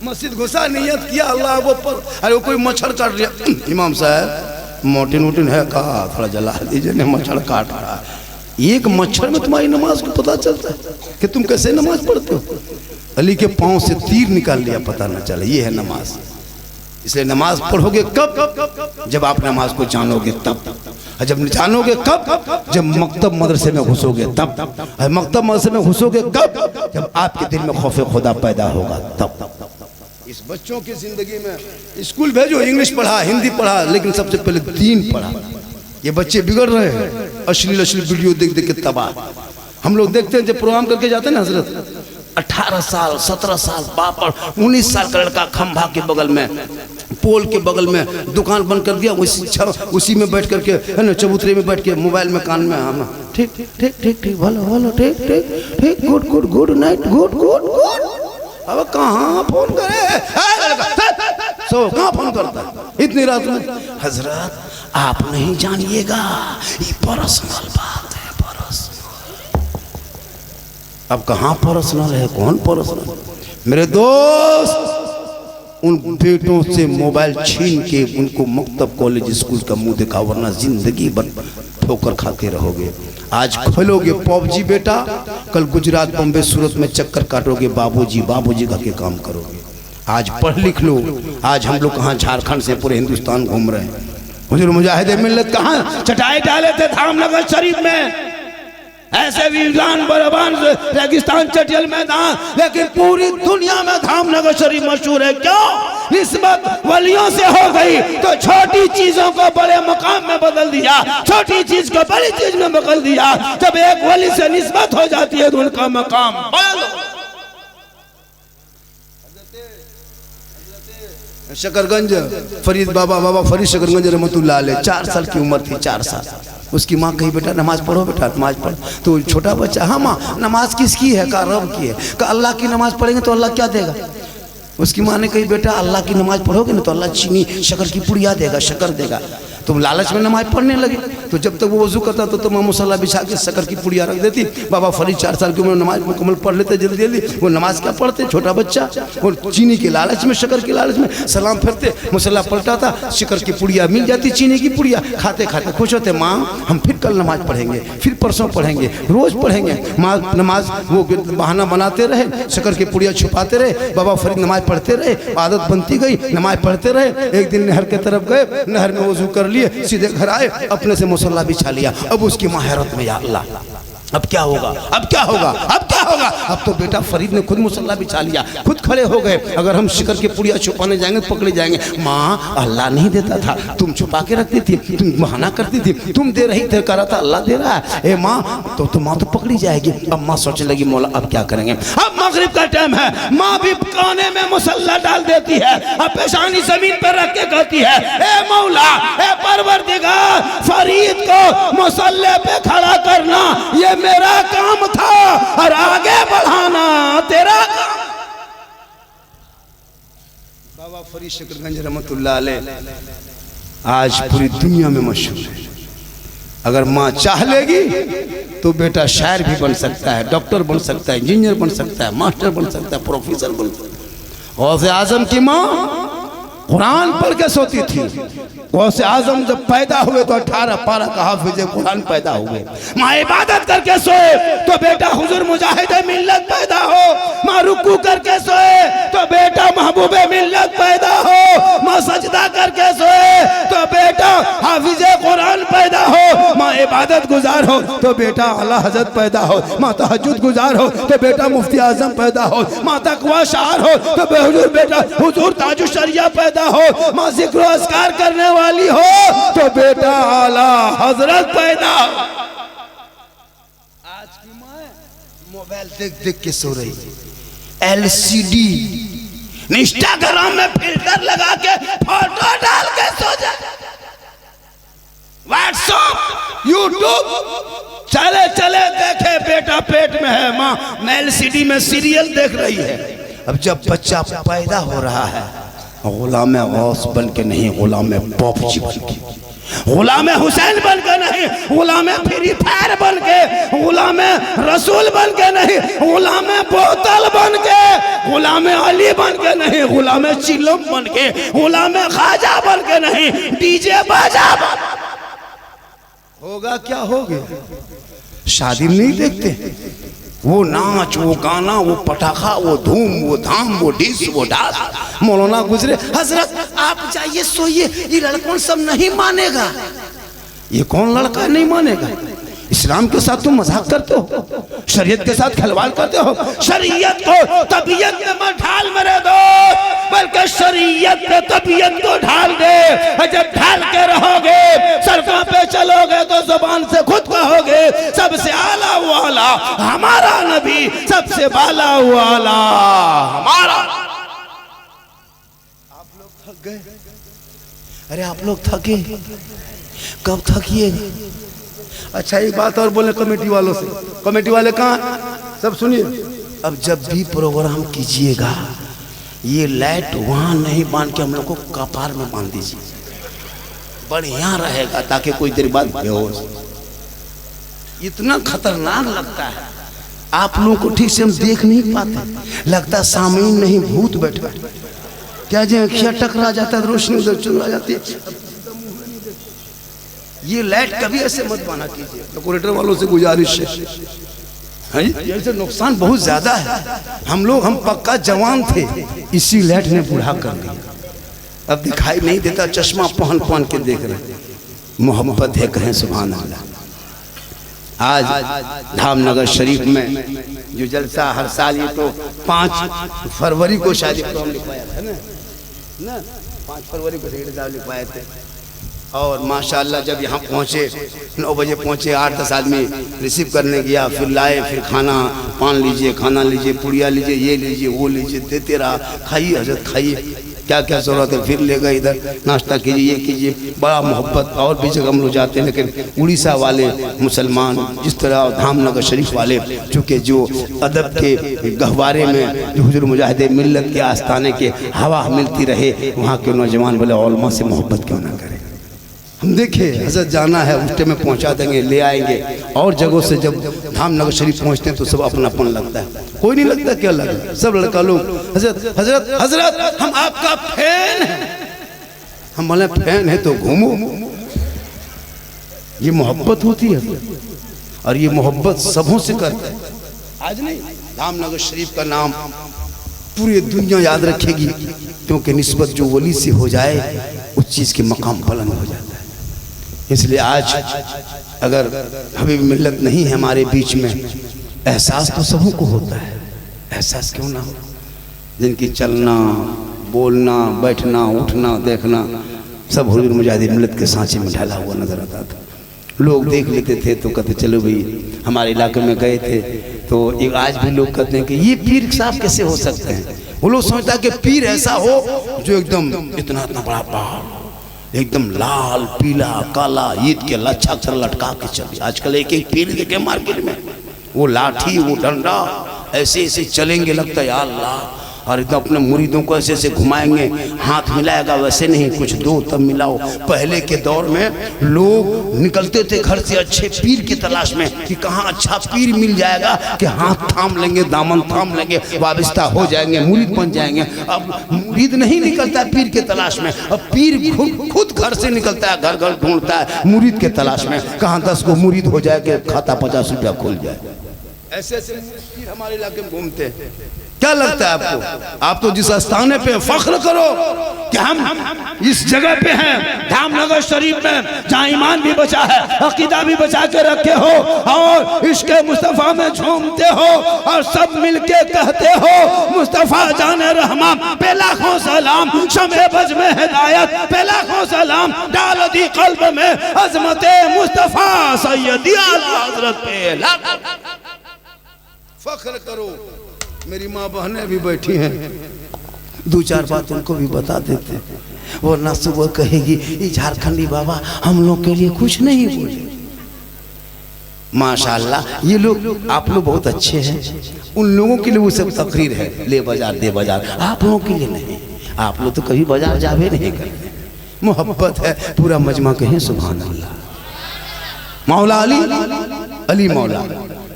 मस्जिद घुसा, नियत किया अल्लाह अकबर, अरे वो कोई मच्छर काट लिया, इमाम साहब मोटिन वोटिन है कहा, थोड़ा जला दीजिए, ने मच्छर काट रहा है। एक मच्छर में तुम्हारी नमाज को पता चलता है कि तुम कैसे नमाज पढ़ते हो। अली के पाँव से तीर निकाल लिया, पता न चले। ये है नमाज। इसलिए नमाज पढ़ोगे कब? जब आप नमाज को जानोगे तब। जब जानोगे कब? जब मकतब मदरसे में घुसोगे तब। मकतब मदरसे में घुसोगे कब? जब आपके दिल में खौफ खुदा पैदा होगा तब। इस बच्चों की जिंदगी में स्कूल भेजो, इंग्लिश पढ़ा, हिंदी पढ़ा, लेकिन सबसे पहले दीन पढ़ा। ये बच्चे बिगड़ रहे हैं, अश्लील वीडियो देख देख के तबाह। हम लोग देखते हैं जब प्रोग्राम करके जाते हैं ना हजरत, 18 साल 17 साल बाप और 19 साल का लड़का खंभा के बगल में, पोल के बगल में दुकान बंद कर दिया, उसी में बैठ करके है ना, चबूतरे में बैठ के मोबाइल में कान में, हम ठीक ठीक ठीक ठीक ठीक भलो भलो ठीक ठीक ठीक good good good night good good good. अब कहाँ फोन करे, सो कहाँ फोन करता है इतनी रात में? हजरत आप नहीं जानिएगा, ये पर्सनल बात है, पर्सनल। अब कहाँ पर्सनल है, कौन पर्सनल? मेरे दोस्त, उन बेटों से मोबाइल छीन के उनको मकतब कॉलेज स्कूल का मुंह दिखा, वरना जिंदगी भर ठोकर खाते रहोगे। आज खोलोगे पबजी बेटा, कल गुजरात बम्बे सूरत में चक्कर काटोगे, बाबूजी बाबूजी का के काम करोगे। आज पढ़ लिख लो। आज हम लोग कहाँ झारखंड से पूरे हिंदुस्तान घूम रहे हैं। हुजूर मुजाहिद मिल्लत कहाँ चटाई डाले थे धामनगर शरीफ में, ऐसे वीरान बरबान रेगिस्तान चटियल मैदान, लेकिन पूरी दुनिया में धामनगर शरीफ मशहूर है। क्यों? निस्बत वलियों से हो गई तो छोटी चीजों को बड़े मकाम में बदल दिया, छोटी चीज को बड़ी चीज में बदल दिया। जब एक वली से निस्बत हो जाती है तो उनका मकाम शकरगंज फरीद बाबा फरीद शकरगंज रहमतुल्लाह अलैह 4 साल की उम्र थी, 4 साल। उसकी माँ कही बेटा नमाज पढ़ो, बेटा नमाज पढ़ो। तो छोटा बच्चा, हाँ माँ नमाज किसकी है? कहा रब की है। कहा अल्लाह की नमाज पढ़ेंगे तो अल्लाह क्या देगा? उसकी माँ ने कही बेटा अल्लाह की नमाज पढ़ोगे ना तो अल्लाह चीनी शक्कर की पुड़िया देगा, शक्कर देगा। तुम लालच में नमाज पढ़ने लगे। तो जब तक वो वजू करता तो माँ मसाला बिछा के शक्कर की पुड़िया रख देती। बाबा फरीद 4 साल की उम्र में नमाज मुकम्मल पढ़ लेते जल्दी जल्दी। वो नमाज क्या पढ़ते, छोटा बच्चा, और चीनी के लालच में, शक्कर के लालच में सलाम फिरते, मसाला पलटाता, शक्कर की पुड़िया मिल जाती, चीनी की पुड़िया खाते खाते खुश होते। माँ हम फिर कल नमाज पढ़ेंगे, फिर परसों पढ़ेंगे, रोज़ पढ़ेंगे। माँ नमाज वो बहाना बनाते रहे, शक्कर की पुड़िया छुपाते रहे। बाबा फरीद नमाज पढ़ते रहे, आदत बनती गई, नमाज पढ़ते रहे। एक दिन नहर के तरफ गए, नहर में वजू कर लिए, सीधे घर आए, अपने से मुसल्ला बिछा लिया। अब उसकी माँ हैरत में, या अल्लाह अब क्या होगा, अब क्या होगा, अब क्या होगा? अब तो बेटा फरीद ने खुद मुसल्ला बिछा लिया, खुद खड़े हो गए। अगर हम शिकर की पुड़िया छुपाने जाएंगे तो पकड़े जाएंगे। माँ अल्लाह नहीं देता था, तुम छुपा के रखती थी, तुम बहाना करती थी, तुम दे रही थे, कह रहा था अल्लाह दे रहा है। ए माँ तो माँ तो पकड़ी जाएगी। अब माँ सोचने लगी मौला अब क्या करेंगे? अब मगरिब का टाइम है, माँ भी कोने में मुसल्ला डाल देती है, अब पेशानी जमीन पर रख के कहती है ए मौला, ए परवरदिगार, फरीद को मुसल्ले पे खड़ा करना ये मेरा काम था और आगे बढ़ाना तेरा काम। बाबा फरीद शकरगंज रहमतुल्लाह अलैह आज पूरी दुनिया में मशहूर है। अगर माँ चाह लेगी तो बेटा शायर भी बन सकता है, डॉक्टर बन सकता है, इंजीनियर बन सकता है, मास्टर बन सकता है, प्रोफेसर बन सकता है। गौसे आजम की माँ कुरान पढ़ के सोती थी। गौसे आजम जब पैदा हुए तो 18 पारा का हाफिज कुरान पैदा हुए। माँ इबादत करके सोए तो बेटा हुजूर मुजाहिद मिल्लत पैदा हो। माँ रुकू करके सोए तो बेटा महबूबे मिल्लत पैदा हो। माँ सजदा करके सोए तो बेटा हाफिज कुरान पैदा हो। माँ इबादत गुजार हो तो बेटा आला हजरत पैदा हो। माँ तहज्जुद गुजार हो तो बेटा मुफ्ती आजम पैदा हो। माँ तकवा शार हो तो बेहुजूर बेटा हुजूर ताजुश शरिया पैदा हो। माँ जिक्र अस्कार करने वाली हो तो बेटा आला हजरत पैदा। आज की माँ मोबाइल देख देख के सो रही, LCD इंस्टाग्राम में फिल्टर लगा के फोटो डाल के सो जाए, व्हाट्सएप यूट्यूब चले चले देखे बेटा पेट में है, माँ LCD में सीरियल देख रही है। अब जब बच्चा पैदा हो रहा है गुलाम गौस बन के नहीं, गुलाम पॉपजी बन के, गुलाम हुसैन बन के नहीं, गुलाम फ्री फायर बन के, गुलाम रसूल बन के नहीं, गुलाम बोतल बन के, गुलाम अली बन के नहीं, गुलाम चिलम बन के, गुलाम खाजा बन के नहीं, डीजे बाजा बन। होगा क्या हो गया? शादी में नहीं देखते वो नाच, वो गाना, वो पटाखा, वो धूम, वो धाम, वो डिस, वो डांस। मौलाना गुजरे हजरत आप जाइए सोइए, ये लड़कों सब नहीं मानेगा। ये कौन लड़का नहीं मानेगा? इस्लाम के साथ तुम मजाक करते हो, शरीयत के साथ खिलवाड़ करते हो। शरीयत को तबीयत में मत ढाल मेरे दोस्त, बल्कि शरीयत पे तबीयत को ढाल दे। जब ढाल के रहोगे, सड़कों पे चलोगे तो जुबान से खुद कहोगे सबसे आला वाला हमारा नबी, सबसे बाला वाला हमारा। आप लोग थक गए? अरे आप लोग थके? कब थकिएगा? अच्छा एक बात और बोले कमेटी वालों से, कमेटी वाले कहाँ सब सुनिए, अब जब भी प्रोग्राम कीजिएगा ये लाइट वहाँ नहीं बांध के हम लोग को कपार में बांध दीजिए, बढ़िया रहेगा, ताकि कोई देर बाद बेहोश। इतना खतरनाक लगता है, आप लोगों को ठीक से हम देख नहीं पाते, लगता सामीन नहीं भूत बैठा। क्या जो अखियाँ टकरा जाता है, रोशनी उधर चला जाती है। ये लाइट कभी ऐसे मत बना कीजिए, डेकोरेटर वालों से गुजारिश है, ये नुकसान बहुत ज्यादा है। हम पक्का जवान थे, इसी लाइट ने बूढ़ा कर दिया, अब दिखाई नहीं देता, चश्मा पहन पहन के देख रहे। मोहब्बत है कहें सुभान अल्लाह। आज धामनगर शरीफ में जो जलसा हर साल, ये तो 5 फरवरी को शादी प्रोग्राम लिखवाया था ना, 5 फरवरी को लिखवाए थे। और माशाल्लाह जब यहाँ पहुँचे 9 बजे पहुँचे, 8-10 आदमी रिसीव करने गया, फिर लाए, फिर खाना, पान लीजिए, खाना लीजिए, पुड़िया लीजिए, ये लीजिए, वो लीजिए, देते रहा, खाइए हजरत खाइए। क्या क्या ज़रूरत है, फिर ले गए इधर नाश्ता कीजिए, ये कीजिए, बड़ा मोहब्बत। और भी जगह हम लोग जाते हैं, लेकिन उड़ीसा वाले मुसलमान जिस तरह धामनगर शरीफ वाले, चूँकि जो अदब के गहवारे में जो हुजूर मुजाहिद मिल्लत के आस्थाने के हवा मिलती रहे, वहाँ के नौजवान बोले उलमा से मोहब्बत क्यों ना करें। हम देखे हजरत जाना है, उस टाइम में पहुँचा देंगे, ले आएंगे। और जगहों से जब धामनगर शरीफ पहुँचते हैं तो सब अपनापन लगता है, कोई नहीं लगता क्या लगा, सब लड़का लोग हजरत हजरत हजरत हम आपका फैन हैं। हम बोले फैन है तो घूमो। ये मोहब्बत होती है, और ये मोहब्बत सबों से करते हैं। आज नहीं, धामनगर शरीफ का नाम पूरी दुनिया याद रखेगी, क्योंकि निस्बत जो वली से हो जाए उस चीज़ के मकाम बुलंद हो जाता है। इसलिए आज अगर हबीब मिल्लत नहीं है हमारे बीच में, एहसास तो सबों को होता है, एहसास क्यों ना हो। जिनकी चलना बोलना बैठना उठना देखना सब हुजूर मुजाहिद मिल्लत के सांचे में ढला हुआ नजर आता था। लोग देख लेते थे तो कहते चलो भाई, हमारे इलाके में गए थे तो एक आज भी लोग कहते हैं कि ये पीर साहब कैसे हो सकते हैं। वो लोग सोचता है कि पीर ऐसा हो जो एकदम इतना इतना बड़ा पहाड़, एकदम लाल पीला काला ईद के लच्छा कर लटका के चले। आजकल एक एक पीर देखे मार्केट में, वो लाठी वो डंडा ऐसे ऐसे चलेंगे, लगता है या अल्लाह। और एकदम अपने मुरीदों को ऐसे ऐसे घुमाएंगे, हाथ मिलाएगा वैसे नहीं, कुछ दो तब मिलाओ। पहले के दौर में लोग निकलते थे घर से अच्छे पीर की तलाश में कि कहाँ अच्छा पीर मिल जाएगा कि हाथ थाम लेंगे, दामन थाम लेंगे, वाबिस्ता हो जाएंगे, मुरीद बन जाएंगे। अब मुरीद नहीं निकलता है पीर के तलाश में, अब पीर खुद घर से निकलता है, घर घर ढूंढता है मुरीद के तलाश में, कहाँ 10 को मुरीद हो जाए कि खाता 50 रुपया खुल जाए। ऐसे ऐसे पीर हमारे इलाके में घूमते हैं। क्या लगता है आपको? आप तो जिस स्थान पे फख्र करो कि हम इस जगह पे हैं, धामनगर शरीफ में, जहाँ ईमान भी बचा है, अकीदा भी बचा के रखे हो, और इसके मुस्तफ़ा में झूमते हो, और सब मिलके कहते हो मुस्तफ़ा जाने रहमान पे लाखों सलाम, शमे बज में हिदायत पे लाखों सलाम, डाल दी कल्ब में अजमते मुस्तफ़ा सैयदी आला हज़रत पे लाखों फख्र करो। मेरी माँ बहनें भी बैठी हैं, 2-4 बात उनको भी बता देते, वरना सुबह कहेगी ये झारखंडी बाबा हम लोग के लिए कुछ नहीं बोले। माशाल्लाह ये लोग, आप लोग बहुत अच्छे हैं, उन लोगों के लिए वो सब तकरीर है, ले बाजार दे बाजार, आप लोगों के लिए नहीं। आप लोग तो कभी बाजार जावे नहीं करते, मोहब्बत है, पूरा मजमा कहें सुभान अल्लाह। मौला अली, अली मौला,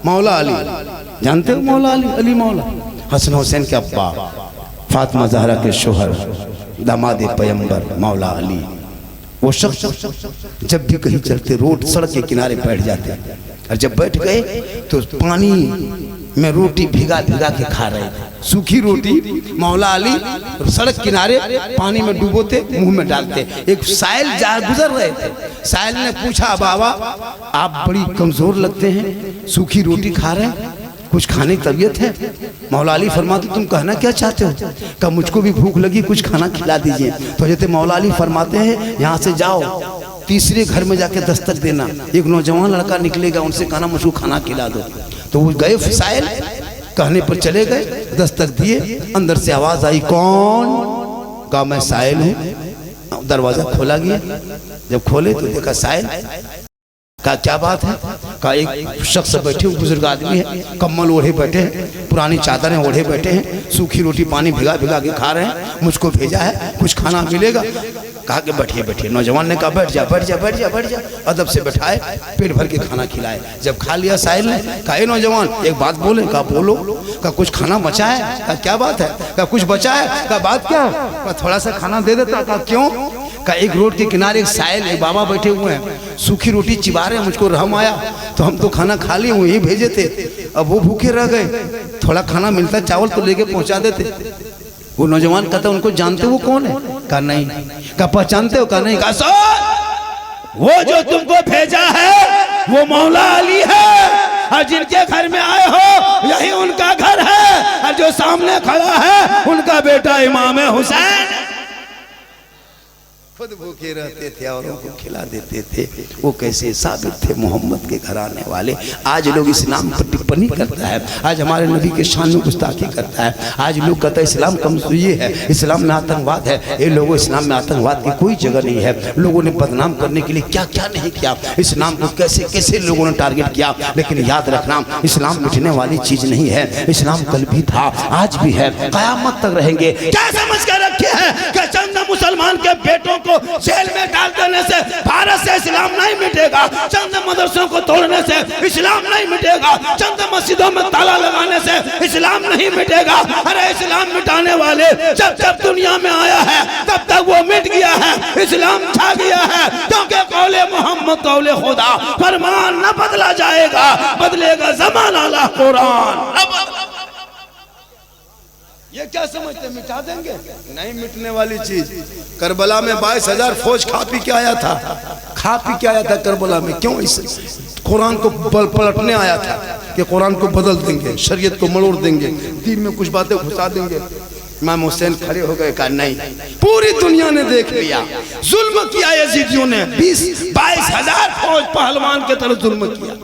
मौला अली जानते हो, मौला अली, अली मौला, हसन हुसैन के अब्बा, फातिमा ज़हरा के शोहर, दामाद पैगंबर मौला अली। वो शख्स जब भी कहीं चलते रोड सड़क के किनारे बैठ जाते, और जब बैठ गए तो पानी में रोटी भिगा भिगा के खा रहे थे, सूखी रोटी मौला अली सड़क किनारे पानी में डुबोते, मुंह में डालते। एक साइल जा गुजर रहे थे, साइल ने पूछा बाबा आप बड़ी कमजोर लगते हैं, सूखी रोटी खा रहे हैं, कुछ खाने की तबीयत है? मौला अली फरमाते तुम कहना क्या चाहते हो? कहा मुझको भी भूख लगी, कुछ खाना खिला दीजिए। तो जैसे मौला अली फरमाते हैं यहाँ से जाओ, तीसरे घर में जाके दस्तक देना, एक नौजवान लड़का निकलेगा, उनसे कहना मुझको खाना खिला दो। तो वो गए साइल, कहने पर चले गए, दस्तक दिए, अंदर से आवाज आई कौन? कहा मैं साइल हूँ। दरवाजा खोला गया, जब खोले तो देखा साइल। कहा क्या बात है? कहा एक शख्स बैठे, बुजुर्ग आदमी है, कम्बल ओढ़े बैठे हैं, पुरानी चादरें ओढ़े बैठे हैं, सूखी रोटी पानी भिगा भिगा के खा रहे हैं, मुझको भेजा है, कुछ खाना मिलेगा? कहा कि बैठिए बैठिए। नौजवान ने कहा बैठ जा बैठ जा बैठ जा बैठ जा, अदब से बैठाए, पेट भर के खाना खिलाए। जब खा लिया साहिल ने कहा ए नौजवान एक बात बोले? कहा बोलो। कहा कुछ खाना बचा है? कहा क्या बात है? कहा कुछ बचा है? कहा बात क्या? कहा थोड़ा सा खाना दे देता। कहा क्यों? का एक रोड के किनारे एक साहिल एक बाबा बैठे हुए हैं, सूखी रोटी चिबा रहे हैं, मुझको रहम आया तो हम तो खाना खा लिए, वहीं भेजे थे, अब वो भूखे रह गए, थोड़ा खाना मिलता चावल तो लेके पहुंचा देते। वो नौजवान कहता उनको जानते वो कौन है? कहा नहीं। कहा पहचानते हो? कहा नहीं। कहा सर वो जो तुमको भेजा है वो मौला अली है, और जिनके घर में आए हो यही उनका घर है, और जो सामने खड़ा है उनका बेटा इमाम हुसैन। खुद भूखे रहते थे औरों को खिला देते थे। वो कैसे साबित थे मोहम्मद के घर आने वाले। आज लोग इस्लाम पर टिप्पणी करता है, आज हमारे नबी के शान में गुस्ताखी करता है, आज लोग कहते हैं इस्लाम कमजोरी है, इस्लाम में आतंकवाद है। ये लोगों, इस्लाम में आतंकवाद की कोई जगह नहीं है। लोगों ने बदनाम करने के लिए क्या क्या नहीं किया, इस्लाम को कैसे कैसे लोगों ने टारगेट किया। लेकिन याद रखना, इस्लाम मिटने वाली चीज नहीं है। इस्लाम कल भी था, आज भी है, कयामत तक रहेंगे। क्या समझ कर रखे हैं कि चंद मुसलमान के बेटों को जेल में डाल देने से भारत से इस्लाम नहीं मिटेगा, चंद मदरसों को तोड़ने से इस्लाम नहीं मिटेगा, चंद मस्जिदों में ताला लगाने से इस्लाम नहीं मिटेगा। अरे इस्लाम मिटाने वाले जब जब दुनिया में आया है तब तक वो मिट गया है, इस्लाम छा गया है। क्योंकि कौले मोहम्मद कौले खुदा, फरमान न बदला जाएगा, बदलेगा ज़माना अल्लाह कुरान। ये क्या समझते मिटा देंगे? नहीं मिटने वाली चीज। करबला में 22,000 फौज खा पी के आया था, खा पी के आया था करबला में। क्यों? इस कुरान को पलटने आया था कि कुरान को बदल देंगे, शरीयत को मरोड़ देंगे, दीन में कुछ बातें घुसा देंगे। इमाम हुसैन खड़े हो गए, कहा नहीं, पूरी दुनिया ने देख लिया, जुल्म किया यजीदियों ने। 22,000 फौज पहलवान के तरफ जुल्म किया,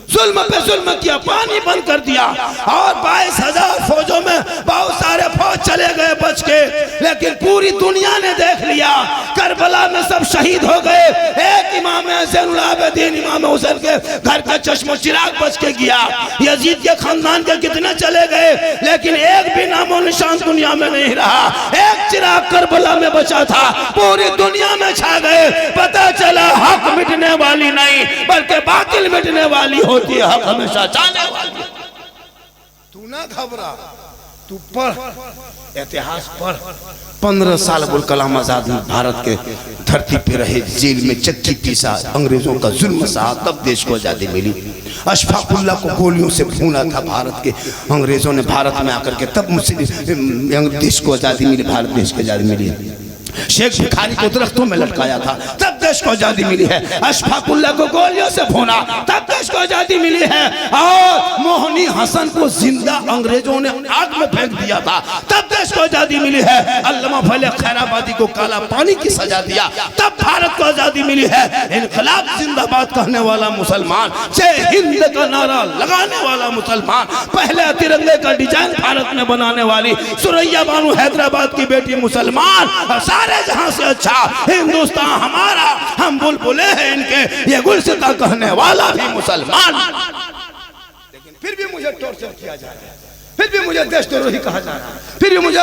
जुल्म पे जुल्म किया, पानी बंद कर दिया। और 22,000 फौजों में बहुत सारे फौज चले गए बच के, लेकिन पूरी दुनिया ने देख लिया करबला में सब शहीद हो गए। एक इमाम ज़ैनुल आबिदीन इमाम हुसैन के घर का चश्मो चिराग बच के गया। यजीद के खानदान के कितने चले गए, लेकिन एक भी नामो निशान दुनिया में नहीं रहा। एक चिराग करबला में बचा था, पूरी दुनिया में छा गए। पता चला हक मिटने वाली नहीं बल्कि बातिल मिटने वाली होती है, हक हमेशा चाहने वाली। तू ना घबरा, तू पढ़, इतिहास पढ़। 15 साल अबुल कलाम आजाद भारत के धरती पे रहे, जेल में चक्की पीसा, अंग्रेजों का जुल्म सहा, तब देश को आजादी मिली। अशफाकुल्लाह को गोलियों से भूना था भारत के अंग्रेजों ने भारत में आकर के, तब देश को आजादी मिली, भारत देश को आजादी मिली। शेख भिखारी को दरख्तों में लटकाया था, तब देश को आजादी मिली है। अशफाकुल्लाह को गोलियों से भूना, तब देश को आजादी मिली है। और मोहनी हसन को जिंदा अंग्रेजों ने आग में फेंक दिया था, तब देश को आजादी मिली है। अल्लामा फैले खैराबादी को काला पानी की सजा दिया, तब भारत को आजादी मिली है। इनकलाब जिंदाबाद कहने वाला मुसलमान, जय हिंद का नारा लगाने वाला मुसलमान, पहले तिरंगे का डिजाइन भारत में बनाने वाली सुरैया बानू हैदराबाद की बेटी मुसलमान, सारे जहां से अच्छा हिंदुस्तान हमारा, हम बुलबुले हैं इनके, ये गुलसिता कहने वाला भी मुसलमान। लेकिन फिर भी मुझे टॉर्चर किया जा रहा है, फिर भी मुझे देशद्रोही कहा जा रहा है, फिर भी मुझे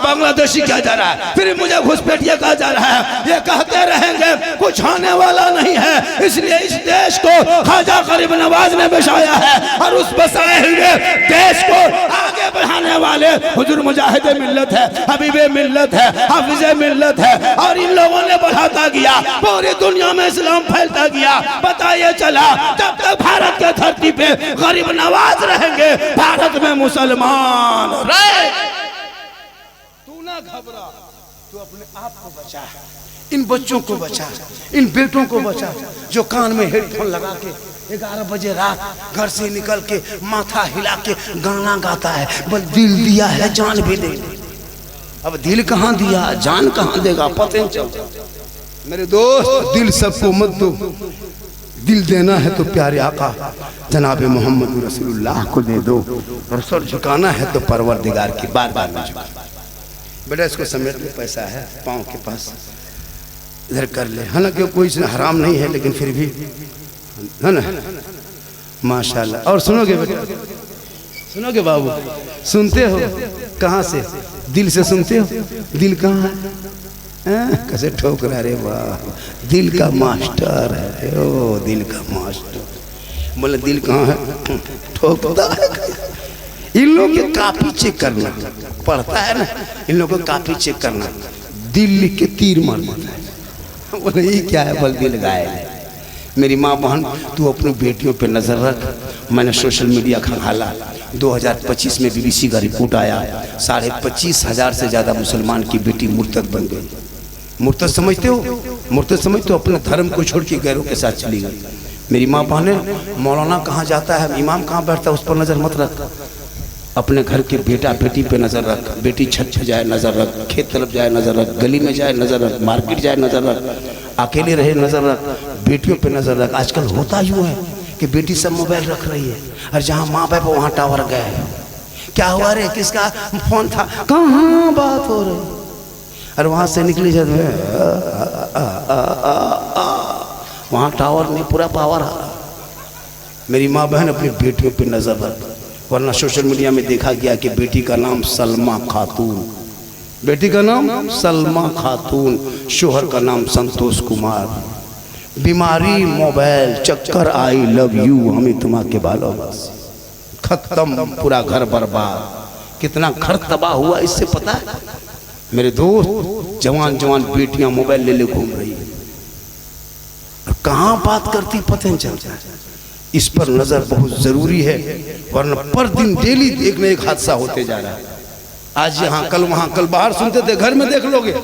बांग्लादेशी कहा जा रहा है, फिर भी मुझे घुसपैठिया कहा जा रहा है। ये कहते रहेंगे, कुछ होने वाला नहीं है। इसलिए इस देश को ख्वाजा गरीब नवाज ने बसाया है, और उस बसाए हुए देश को आगे बढ़ाने वाले हुजूर मुजाहिद मिल्लत है, हबीबे मिल्लत है, हाफिजे मिल्लत है। और इन लोगों ने बढ़ाता गया, पूरी दुनिया में इस्लाम फैलता गया। पता ये चला, जब तक भारत के धरती पे गरीब नवाज रहेंगे, भारत में मुसलमान रहे। तू ना घबरा, तू अपने आप को बचा, इन बच्चों को बचा, इन बेटों को बचा जो कान में हेडफोन लगा के 11 बजे रात घर से निकल के माथा हिला के गाना गाता है, बस दिल दिया है जान भी दे। अब दिल कहाँ दिया, जान कहाँ देगा, पता नहीं चलता। मेरे दोस्त, दिल सबको मत दो, दिल देना है तो प्यारे आका जनाब मोहम्मद रसूलुल्लाह को दे दो, और सर झुकाना है तो परवरदिगार की बार बार में झुका। बेटा इसको समेट में पैसा है पाँव के पास, इधर कर ले। हालांकि कोई हराम नहीं है, लेकिन फिर भी है ना, माशाल्लाह। और सुनोगे बेटा, सुनोगे बाबू, सुनते हो कहाँ से? दिल से सुनते हो? दिल कहाँ है? कैसे ठोक रहा, रे वाह, दिल का मास्टर है, ओ दिल का मास्टर। बोले दिल कहाँ है? ठोकता है। इन लोगों के कापी चेक करना पड़ता है ना, इन लोगों को कापी चेक करना, दिल लिख के तीर मार देता है। बोले ये क्या है? बोल दिल गायब है। मेरी माँ बहन, तू अपनी बेटियों पे नजर रख। मैंने सोशल मीडिया खंगाला, 2025 में BBC का रिपोर्ट आया, 25,500 से ज्यादा मुसलमान की बेटी मुर्तद बन गई। मुर्तद समझते हो? मुर्तद समझते हो? अपने धर्म को छोड़ के गैरों के साथ चली गई। मेरी माँ बहने, मौलाना कहाँ जाता है, इमाम कहाँ बैठता है, उस पर नजर मत रख। अपने घर के बेटा बेटी पे नजर रख, बेटी छत पे जाए नजर रख, खेत तरफ जाए नजर रख, गली में जाए नजर रख, मार्केट जाए नजर रख, अकेले रहे नजर रख, बेटियों पे नजर रख। आजकल होता यूं है कि बेटी सब मोबाइल रख रही है और जहाँ माँ बाप वहाँ टावर गए। क्या हुआ रे, किसका फोन था, कहाँ बात हो रही, और वहाँ से निकली जाते वहाँ टावर नहीं, पूरा पावर आ। मेरी माँ बहन अपनी बेटियों पे नजर रख, वरना सोशल मीडिया में देखा गया कि बेटी का नाम सलमा खातून, बेटी का नाम सलमा खातून, शोहर का नाम संतोष कुमार, बीमारी मोबाइल, चक्कर आई लव यू, हमें तुम्हारे बालों बस, खत्म, पूरा घर बर्बाद। कितना घर तबाह हुआ इससे पता है? मेरे दोस्त, जवान जवान बेटियां मोबाइल ले ले घूम रही है, कहाँ बात करती पता नहीं चलता है। इस पर नजर बहुत जरूरी है, वरना पर दिन डेली एक न एक हादसा होते जा रहा है। आज यहाँ कल वहां, कल बाहर सुनते थे, घर में देख लोगे।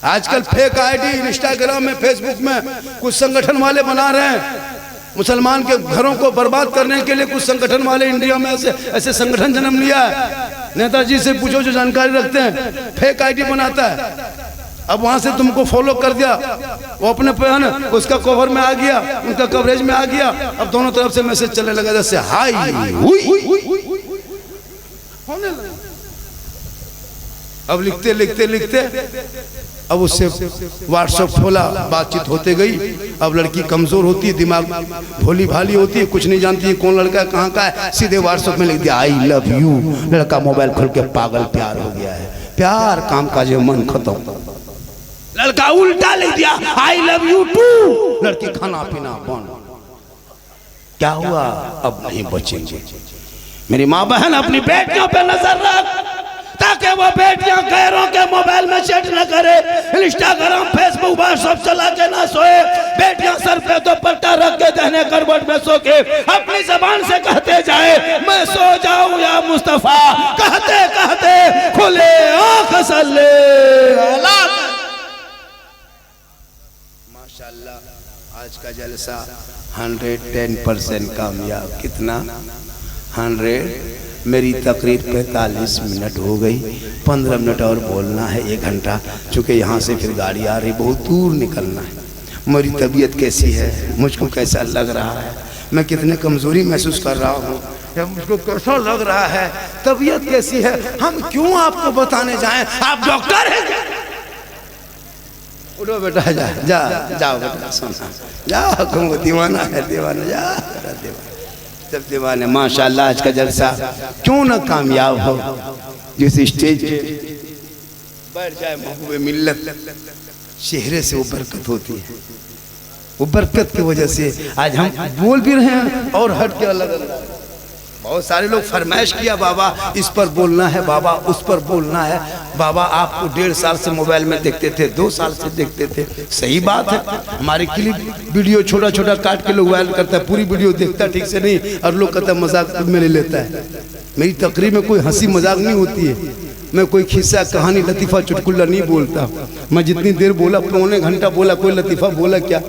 आजकल फेक आईडी इंस्टाग्राम में, फेसबुक में कुछ संगठन वाले बना रहे हैं, मुसलमान के घरों को बर्बाद करने के लिए कुछ संगठन वाले इंडिया में ऐसे संगठन जन्म लिया है। नेताजी से पूछो जो जानकारी रखते हैं, फेक आईडी बनाता है। अब वहां से तुमको फॉलो कर दिया, वो अपने पे है ना, उसका कवर में आ गया, उनका कवरेज में आ गया, अब दोनों तरफ से मैसेज चलने लगा, जैसे हाय होने लगा। अब लिखते लिखते लिखते अब उससे व्हाट्सएप खोला, बातचीत होते गई। अब लड़की कमजोर होती है, दिमाग भोली भाली होती है, कुछ नहीं जानती है कौन लड़का है कहाँ का है, सीधे व्हाट्सएप में लिख दिया आई लव यू। लड़का मोबाइल खोल के पागल प्यार हो गया है, प्यार काम काज मन खत्म। लड़का उल्टा लिख दिया आई लव यू टू, लड़की खाना पीना बंद। क्या हुआ? अब नहीं बचेंगे। मेरी माँ बहन अपनी बेटियों पे नजर रख, ताकि वो बेटियां गैरों के मोबाइल में चैट न करे, इंस्टाग्राम फेसबुक व्हाट्सएप चला के ना सोए। बेटियां सर पे दुपट्टा रख के दहने करवट में सो के अपनी जबान से कहते जाए मैं सो जाऊं या मुस्तफा, कहते कहते खुले आंख सल्ले अला। माशाल्लाह आज का जलसा 110% कामयाब। कितना? 100। मेरी तकरीर 45 मिनट हो गई, 15 मिनट और बोलना है, 1 घंटा, चूँकि यहाँ से फिर गाड़ी आ रही, बहुत दूर निकलना है। मेरी तबीयत कैसी है, मुझको कैसा लग रहा है, मैं कितने कमज़ोरी महसूस कर रहा हूँ, या मुझको कैसा लग रहा है, तबीयत कैसी है, हम क्यों आपको बताने जाएं? आप डॉक्टर हैं क्या? उठो बेटा, जा जा जाओ बेटा, सुना जाओ, तुम दीवाना है, दीवाना जा दीवाना, सब दीवाने। माशाल्लाह आज का जलसा क्यों ना कामयाब हो। जिस स्टेज पे बैठ जाए महबूब मिल्लत, चेहरे से वो बरकत होती है, वो बरकत की वजह से आज हम बोल भी रहे हैं और हट के अलग अलग। बहुत सारे लोग फरमाइश किया, बाबा इस पर बोलना है, बाबा उस पर बोलना है। बाबा आपको 1.5 साल से मोबाइल में देखते थे, 2 साल से देखते थे, सही बात है। हमारे क्लिप वीडियो छोटा छोटा काट के लोग वायरल करता है, पूरी वीडियो देखता ठीक से नहीं, और लोग कहता है मजाक में ले लेता है। मेरी तकरीर में कोई हंसी मजाक नहीं होती है, मैं कोई खिस्सा कहानी लतीफ़ा चुटकुल्ला नहीं बोलता। मैं जितनी देर बोला, 1.25 घंटा बोला, कोई लतीफ़ा बोला क्या,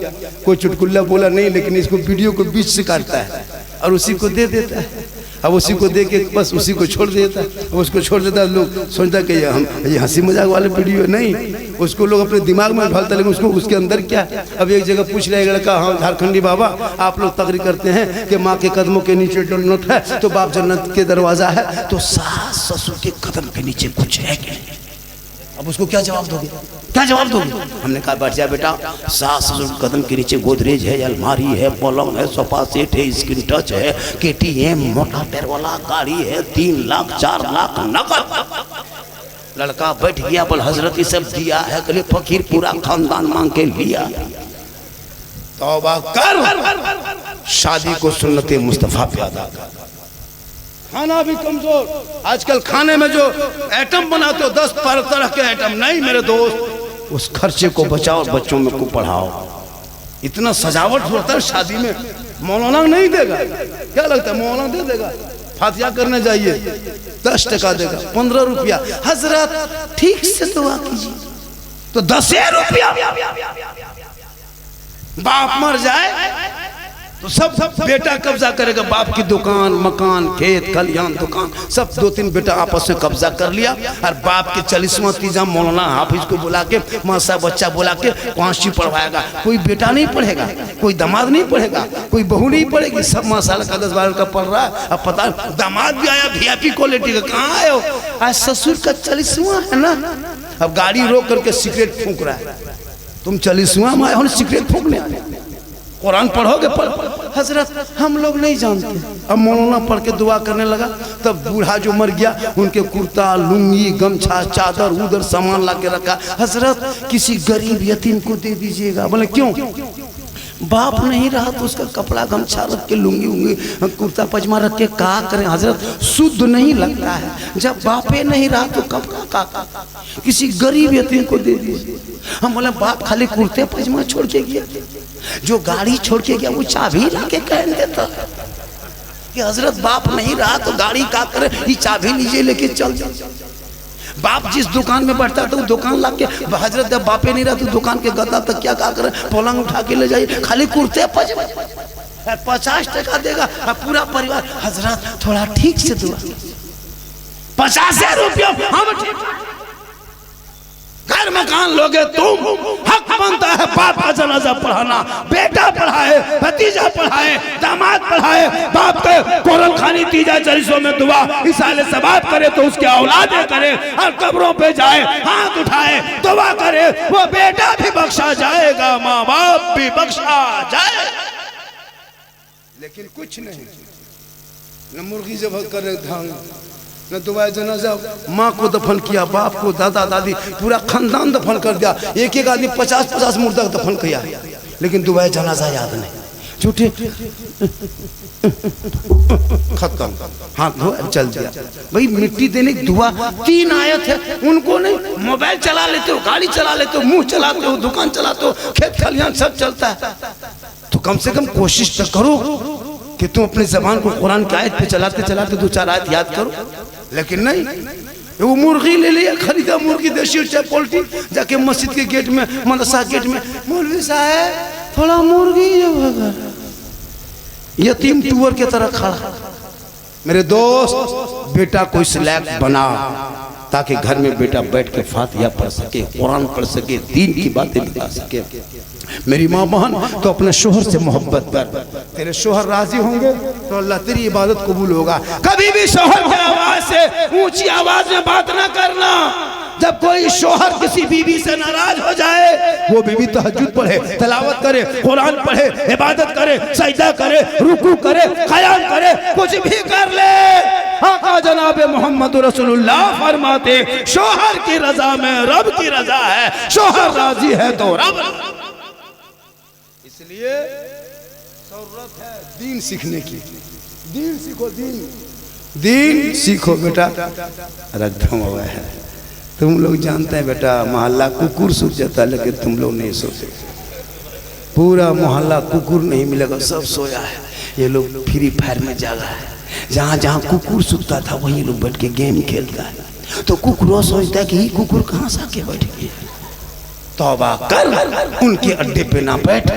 कोई चुटकुल्ला बोला नहीं, लेकिन इसको वीडियो को बीच से काटता है और उसी को दे देता है। अब उसी को दे के बस उसी को छोड़ देता है, अब उसको छोड़ देता है। लोग सोचता कि ये हंसी मजाक वाले वीडियो नहीं, उसको लोग अपने दिमाग में ढालता, लेकिन उसको उसके अंदर क्या है। अब एक जगह पूछ रहे लड़का, हाँ झारखंडी बाबा आप लोग तकरीर करते हैं कि माँ के कदमों के नीचे जन्नत है, तो बाप जन्नत के दरवाजा है, तो सास ससुर के कदम के नीचे कुछ है क्या? अब उसको क्या जवाब दोगे, क्या जवाब दोगे? हमने कहा बैठ जा बेटा, सास ससुर कदम के नीचे गोदरेज है, अलमारी है, पलंग है, सोफा सेट है, स्क्रीन टच है, KTM मोटा टायर वाला गाड़ी है, 3 लाख 4 लाख नकद। लड़का बैठ गया, बोल हजरत ये सब दिया है, कल फकीर पूरा खानदान मांग के लिया। तौबा कर, शादी को सुन्नते मुस्तफा पे अदा कर। खाना भी कमजोर, आजकल खाने में जो आइटम बनाते हो 10 तरह के आइटम, नहीं मेरे दोस्त, उस खर्चे को बचाओ, बच्चों में को पढ़ाओ। इतना सजावट होता है शादी में, मौलाना नहीं देगा, क्या लगता है मौलाना दे देगा? फातिहा करने जाइए 10 टका देगा, 15 रुपया। हजरत ठीक से दुआ कीजिए तो 10 रुपया। बाप मर जाए तो सब बेटा कब्जा करेगा, बाप की दुकान, मकान, खेत खलिहान, दुकान सब 2-3 बेटा आपस में कब्जा कर लिया। और बाप के 40वां तीजा मौलाना हाफिज को बुला के मासा बच्चा बुला के कौंसी पढ़वाएगा। कोई बेटा नहीं पढ़ेगा, कोई दामाद नहीं पढ़ेगा, कोई बहू नहीं पढ़ेगी, सब माशाल्लाह का 10-12 का पढ़ रहा है। अब पता दामाद भी आया VIP क्वालिटी का, कहाँ आए हो? आज ससुर का 40वां है ना। अब गाड़ी रोक करके सिगरेट फूंक रहा है, तुम 40वां में आए हो सिगरेट फूंकने? कुरान पढ़ोगे? पढ़। हजरत हम लोग नहीं जानते। अब मौलाना पढ़ के दुआ करने लगा, तब बूढ़ा जो मर गया उनके कुर्ता, लुंगी, गमछा, चादर उधर सामान ला के रखा। हजरत किसी गरीब यतीम को दे दीजिएगा। बोले क्यों? बाप नहीं रहा तो उसका कपड़ा गमछा रख के, लुंगी उंगी कुर्ता पजामा रख के का करें? हजरत शुद्ध नहीं लगता है। जब बापे नहीं रहा तो कपड़ा का किसी गरीब यतीम को दे दीजिए। हम बोले बाप खाली कुर्ते पजामा छोड़ के गया, जो गाड़ी छोड़ के गया वो चाबी ला के कह देता कि हजरत बाप नहीं रहा तो गाड़ी का करे, ये चाबी लीजिए लेके चल जाओ। बाप जिस दुकान में बैठता था वो दुकान ला के, हजरत जब बापे नहीं रहा तो दुकान के गद्दा तक क्या करे, पलंग उठा के ले जाइए, खाली कुर्ते पजामा 50 टका देगा पूरा परिवार। हजरत थोड़ा ठीक से दुआ, 50 रुपया हम घर मकान लोगे तुम। हक बनता है बाप का जनाजा पढ़ाना, बेटा पढ़ाए, भतीजा पढ़ाए, दामाद पढ़ाए, बाप के कुरान खानी तीजा 40 में दुआ इसाले सवाब करे तो उसके औलादे करे, और कब्रों पे जाए हाथ उठाए दुआ करे, वो बेटा भी बख्शा जाएगा, माँ बाप भी बख्शा जाए। लेकिन कुछ नहीं, न मुर्गी जब करे धान, न दुआ जनाजा, माँ को दफन किया, बाप को, दादा दादी, पूरा खानदान दफन कर दिया। एक एक आदमी 50-50 मुर्दा दफन किया, लेकिन दुआ जनाजा याद नहीं। झूठे खत्म, हाथ धो चल दिया। भाई मिट्टी देने की दुआ 3 आयत है, उनको नहीं। मोबाइल चला लेते हो, गाड़ी चला लेते हो, मुंह चलाते हो, दुकान चलाते हो, खेत खलिहान सब चलता है, तो कम से कम कोशिश तो करो कि तुम अपनी जबान को कुरान की आयत पे चलाते चलाते 2-4 आयत याद करो। लेकिन नहीं, वो मुर्गी ले लिया, खरीदा मुर्गी, देसी चाहे पोल्ट्री, जाके मस्जिद के गेट में, मदरसा गेट में, मौलवी साहब थोड़ा मुर्गी यतीम टूअर की तरह खड़ा। मेरे दोस्त, बेटा को इस लायक बना ताकि घर में बेटा बैठ के फातिहा पढ़ सके, कुरान पढ़ सके, दीन की बातें बता सके। मेरी माँ बहन, तो अपने शोहर से मोहब्बत कर, तेरे शोहर राजी होंगे तो अल्लाह तेरी इबादत कबूल होगा। कभी भी शोहर की आवाज से ऊंची आवाज में बात ना करना। जब कोई शोहर किसी बीवी से नाराज हो जाए, वो बीवी तहज्जुद पढ़े, तिलावत करे, कुरान पढ़े, इबादत करे, सजदा करे, रुकू करे, क़याम करे, कुछ भी कर ले, आका जनाब मोहम्मद रसूलुल्लाह फरमाते शोहर की रजा में रब की रजा है, शोहर राजी है तो रब। इसलिए जरूरत है दीन सीखने की। दीन सीखो, दीन सीखो बेटा। रखा हुआ है, तुम लोग जानते हैं बेटा, मोहल्ला कुकुर सूझ जाता है, लेकिन तुम लोग नहीं सोते। पूरा मोहल्ला कुकुर नहीं मिलेगा, सब सोया है। ये लोग फ्री फायर में जागा है, जहाँ जहाँ कुकुर सूता था वहीं लोग बैठ के गेम खेलता है। तो कुकुर सोचता है कि ये कुकुर कहाँ से आके बैठ गया। तौबा कर, उनके अड्डे पे ना बैठ,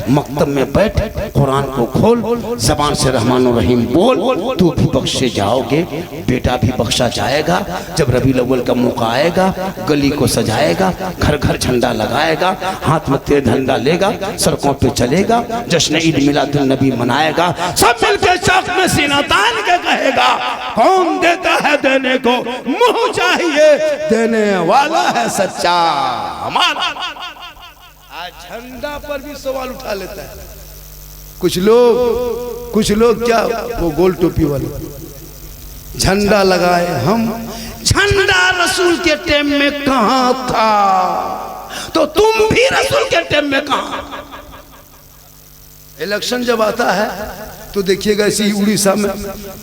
मकतब में बैठ, कुरान को खोल, जबान से रहमान और रहीम बोल, तू भी बख्शे जाओगे, बेटा भी बख्शा जाएगा। जब रबीउल अव्वल का मौका आएगा, गली को सजाएगा, घर घर झंडा लगाएगा, हाथ में तेज झंडा लेगा, सड़कों पे चलेगा, जश्न ईद मिलादुन नबी मनाएगा, सब मिलकर चौक में सीना तान के कहेगा, कौन देता है देने को मुंह चाहिए, देने वाला है सच्चा हमारा। आज झंडा पर भी सवाल उठा लेता है कुछ लोग क्या, वो गोल टोपी वाले झंडा लगाए हम। झंडा रसूल के टाइम में कहां था, तो तुम भी रसूल के टाइम में कहां। इलेक्शन जब आता है तो देखिएगा, इसी उड़ीसा में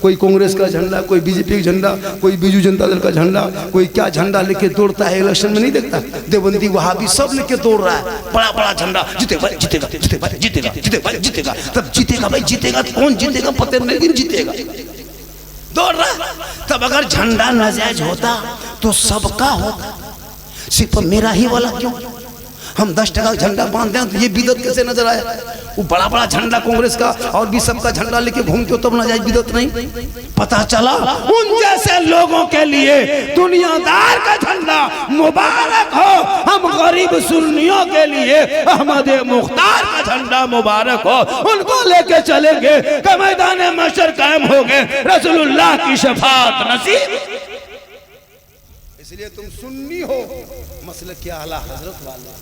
कोई कांग्रेस का झंडा, कोई बीजेपी का झंडा, कोई बीजू जनता दल का झंडा, कोई क्या झंडा लेके दौड़ता है। इलेक्शन में नहीं देखता, देवबंदी वहाबी सब लेके दौड़ रहा है, बड़ा बड़ा झंडा, जीतेगा जीतेगा जीतेगा जीतेगा जीतेगा जीतेगा। तब जीतेगा भाई, जीतेगा कौन जीतेगा पता नहीं, लेकिन जीतेगा, दौड़ रहा है। तब अगर झंडा नाजायज होता तो सबका होता, सिर्फ मेरा ही वाला क्यों। हम 10 टका झंडा बांधते हैं तो ये बिदत कैसे नजर आया? वो बड़ा बड़ा झंडा कांग्रेस का और भी सबका झंडा लेके घूमते हो तब ना जाए बिदत नहीं? पता चला उन जैसे लोगों के लिए दुनियादार का झंडा मुबारक हो, हम गरीब सुन्नियों के लिए अहमद मुख्तार का झंडा मुबारक हो। उनको लेके चलेंगे कि मैदान महशर कायम हो गए, रसूलुल्लाह की शफाअत नसीब। इसलिए तुम सुन्नी हो, मसलक के आला हजरत वाले।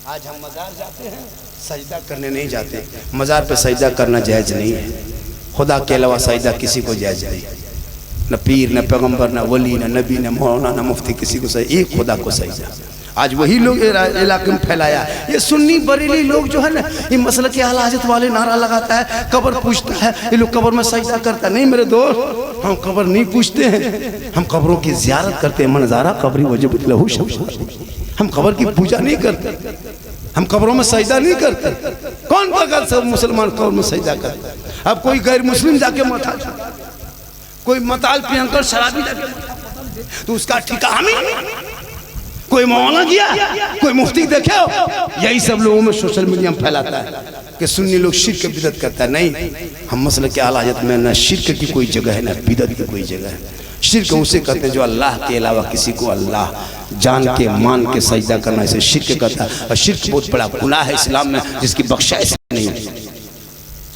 आज हम मजार जाते हैं, सजदा करने नहीं जाते। मजार पे सजदा करना जायज़ नहीं है। खुदा के अलावा सजदा किसी को जायज़ नहीं, न पीर, न पैगंबर, न वली, न नबी, न मौलाना, न मुफ्ती, किसी को सजदा, एक खुदा को सजदा। आज वही लोग इलाके में फैलाया। ये सुन्नी बरेली लोग जो है ना, ये मसलक के आला हजरत वाले नारा लगाता है, कब्र पूछता है, ये लोग कब्र में सजदा करता है। नहीं मेरे दोस्त, हम कब्र नहीं पूछते हैं, हम कब्रों की ज़ियारत करते हैं। मनज़ारा कब्री वजबत लहू शमशान। हम कब्र की पूजा नहीं करते, हम कब्रों में सजदा नहीं करते। कौन बगल सब मुसलमान कब्र में सजदा करते? अब कोई गैर मुस्लिम जाके मथा, कोई मताल पियंकर शराबी जाके तो उसका ठिका हम ही। कोई मौलाना किया, कोई मुफ्ती देखे, यही सब लोगों में सोशल मीडिया में फैलाता है कि सुन्नी लोग शिर्क बिदत करता है। नहीं, हम मसले के आला हजरत में न शिर्क की कोई जगह है, न बिदत की कोई जगह है। शिर्क उसे कहते हैं जो अल्लाह के अलावा किसी को अल्लाह जान के मान के सजदा करना, इसे शिर्क कहता है। और शिर्क बहुत बड़ा गुनाह है इस्लाम में, जिसकी बख्शाइश नहीं है।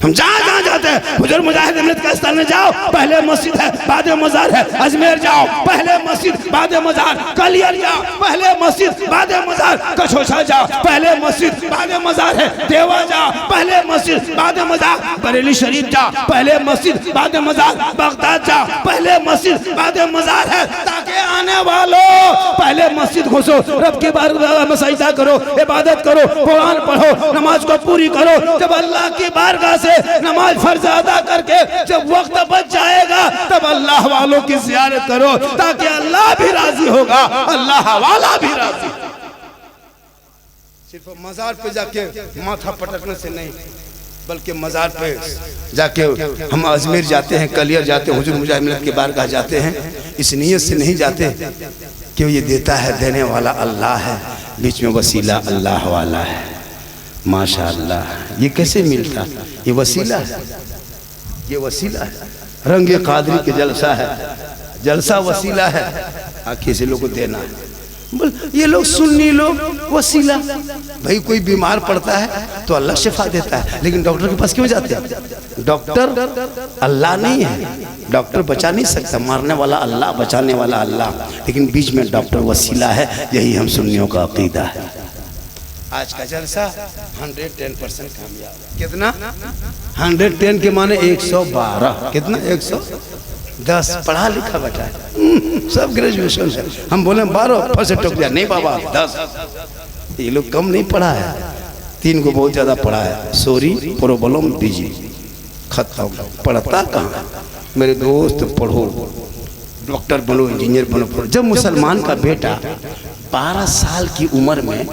हम जहाँ जाते हैं, हुजूर मुजाहिद अमृत का स्थान में जाओ, पहले मस्जिद है बाद में मजार है। अजमेर जाओ, पहले मस्जिद बाद में मजार। कलियर जाओ, पहले मस्जिद बाद में मजार। कछोछा जाओ, पहले मस्जिद बाद में मजार है। देवा जाओ, पहले मस्जिद बाद में मजार। बरेली शरीफ जाओ, पहले मस्जिद बाद में मजार। बगदाद जाओ, पहले मस्जिद बाद में मजार है। ताकि आने वालों पहले मस्जिद घुसो, रब के बारगाह में सजदा करो, इबादत करो, कुरान पढ़ो, नमाज को पूरी करो। जब अल्लाह की बारगाह से नमाज फर्ज अदा करके जब वक्त बच जाएगा, तब अल्लाह वालों की ज़ियारत करो, ताकि अल्लाह भी राजी होगा, अल्लाह वाला भी राजी। सिर्फ मजार पे जाके माथा पटकने से नहीं, बल्कि मजार पे जाके हम अजमेर जाते हैं, कलियर जाते हैं, हुजूर मुजाहिद अमृत की बारगाह जाते हैं, इस नियत से नहीं जाते कि ये देता है, देने वाला अल्लाह है, बीच में वसीला अल्लाह वाला है। माशाअल्लाह, ये कैसे मिलता? ये वसीला है, ये वसीला है। रंगे कादरी के जलसा है, जलसा वसीला है, आखिर से लोगों को देना है। बोल ये लोग सुन्नी लोग वसीला। भाई कोई बीमार पड़ता है तो अल्लाह शिफा देता है, लेकिन डॉक्टर के पास क्यों जाते हैं? डॉक्टर अल्लाह नहीं है, डॉक्टर बचा नहीं सकता, मारने वाला अल्लाह, बचाने वाला अल्लाह, लेकिन बीच में डॉक्टर वसीला है। यही हम सुन्नियों का अकीदा है। आज का जलसा 110% कामयाब। कितना? 110 के माने 112। कितना? 110। पढ़ा लिखा बेटा है, सब ग्रेजुएशन है। हम बोले 12 फर्स्ट टोक दिया, नहीं बाबा 10। ये लोग कम नहीं पढ़ा है, 3 को बहुत ज्यादा पढ़ा है। सॉरी, प्रॉब्लम बिजी, खत्म। पढ़ता कहाँ? मेरे दोस्त पढ़ो, डॉक्टर बनो, इंजीनियर बनो। जब मुसलमान का बेटा 12 साल की उम्र में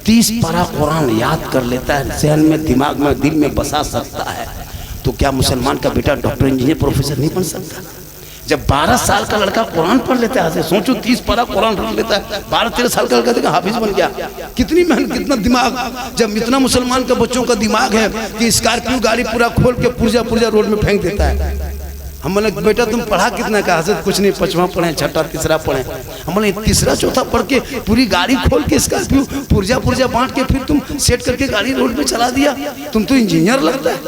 30 पारा कुरान याद कर लेता है, जहन में, दिमाग में, दिल में बसा सकता है, तो क्या मुसलमान का बेटा डॉक्टर, इंजीनियर, प्रोफेसर नहीं बन सकता? जब 12 साल का लड़का कुरान पढ़ लेता है, सोचो 30 पारा कुरान पढ़ लेता है, 12-13 साल का लड़का देखा हाफिज बन गया। कितनी मेहनत, कितना दिमाग। जब इतना मुसलमान का बच्चों का दिमाग है कि स्कॉर्पियो गाड़ी पूरा खोल के पुर्जा रोड में फेंक देता है। हम बोले बेटा तुम पढ़ा कितना? का हजरत कुछ नहीं, 5वां पढ़े, 6ठा, तीसरा पढ़े। हम बोले 3रा 4था पढ़ के पूरी गाड़ी खोल के स्कॉर्पियो पुर्जा बांट के फिर तुम सेट करके गाड़ी रोड पे चला दिया। तुम तो इंजीनियर लगता है।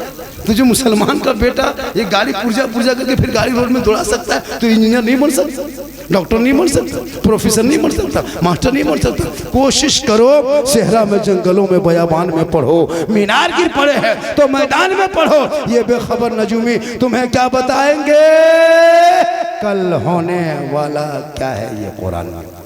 तुझे मुसलमान का बेटा ये गाड़ी पुर्जा करके फिर गाड़ी रोड में दौड़ा सकता है, तो इंजीनियर नहीं बन सकता, डॉक्टर नहीं बन सकता, प्रोफेसर नहीं बन सकता, मास्टर नहीं बन सकता। कोशिश करो, सेहरा में, जंगलों में, बयाबान में पढ़ो। मीनार गिर पड़े हैं तो मैदान में पढ़ो। ये बेखबर नजूमी तुम्हें क्या बताएंगे कल होने वाला क्या है, ये कुरान में।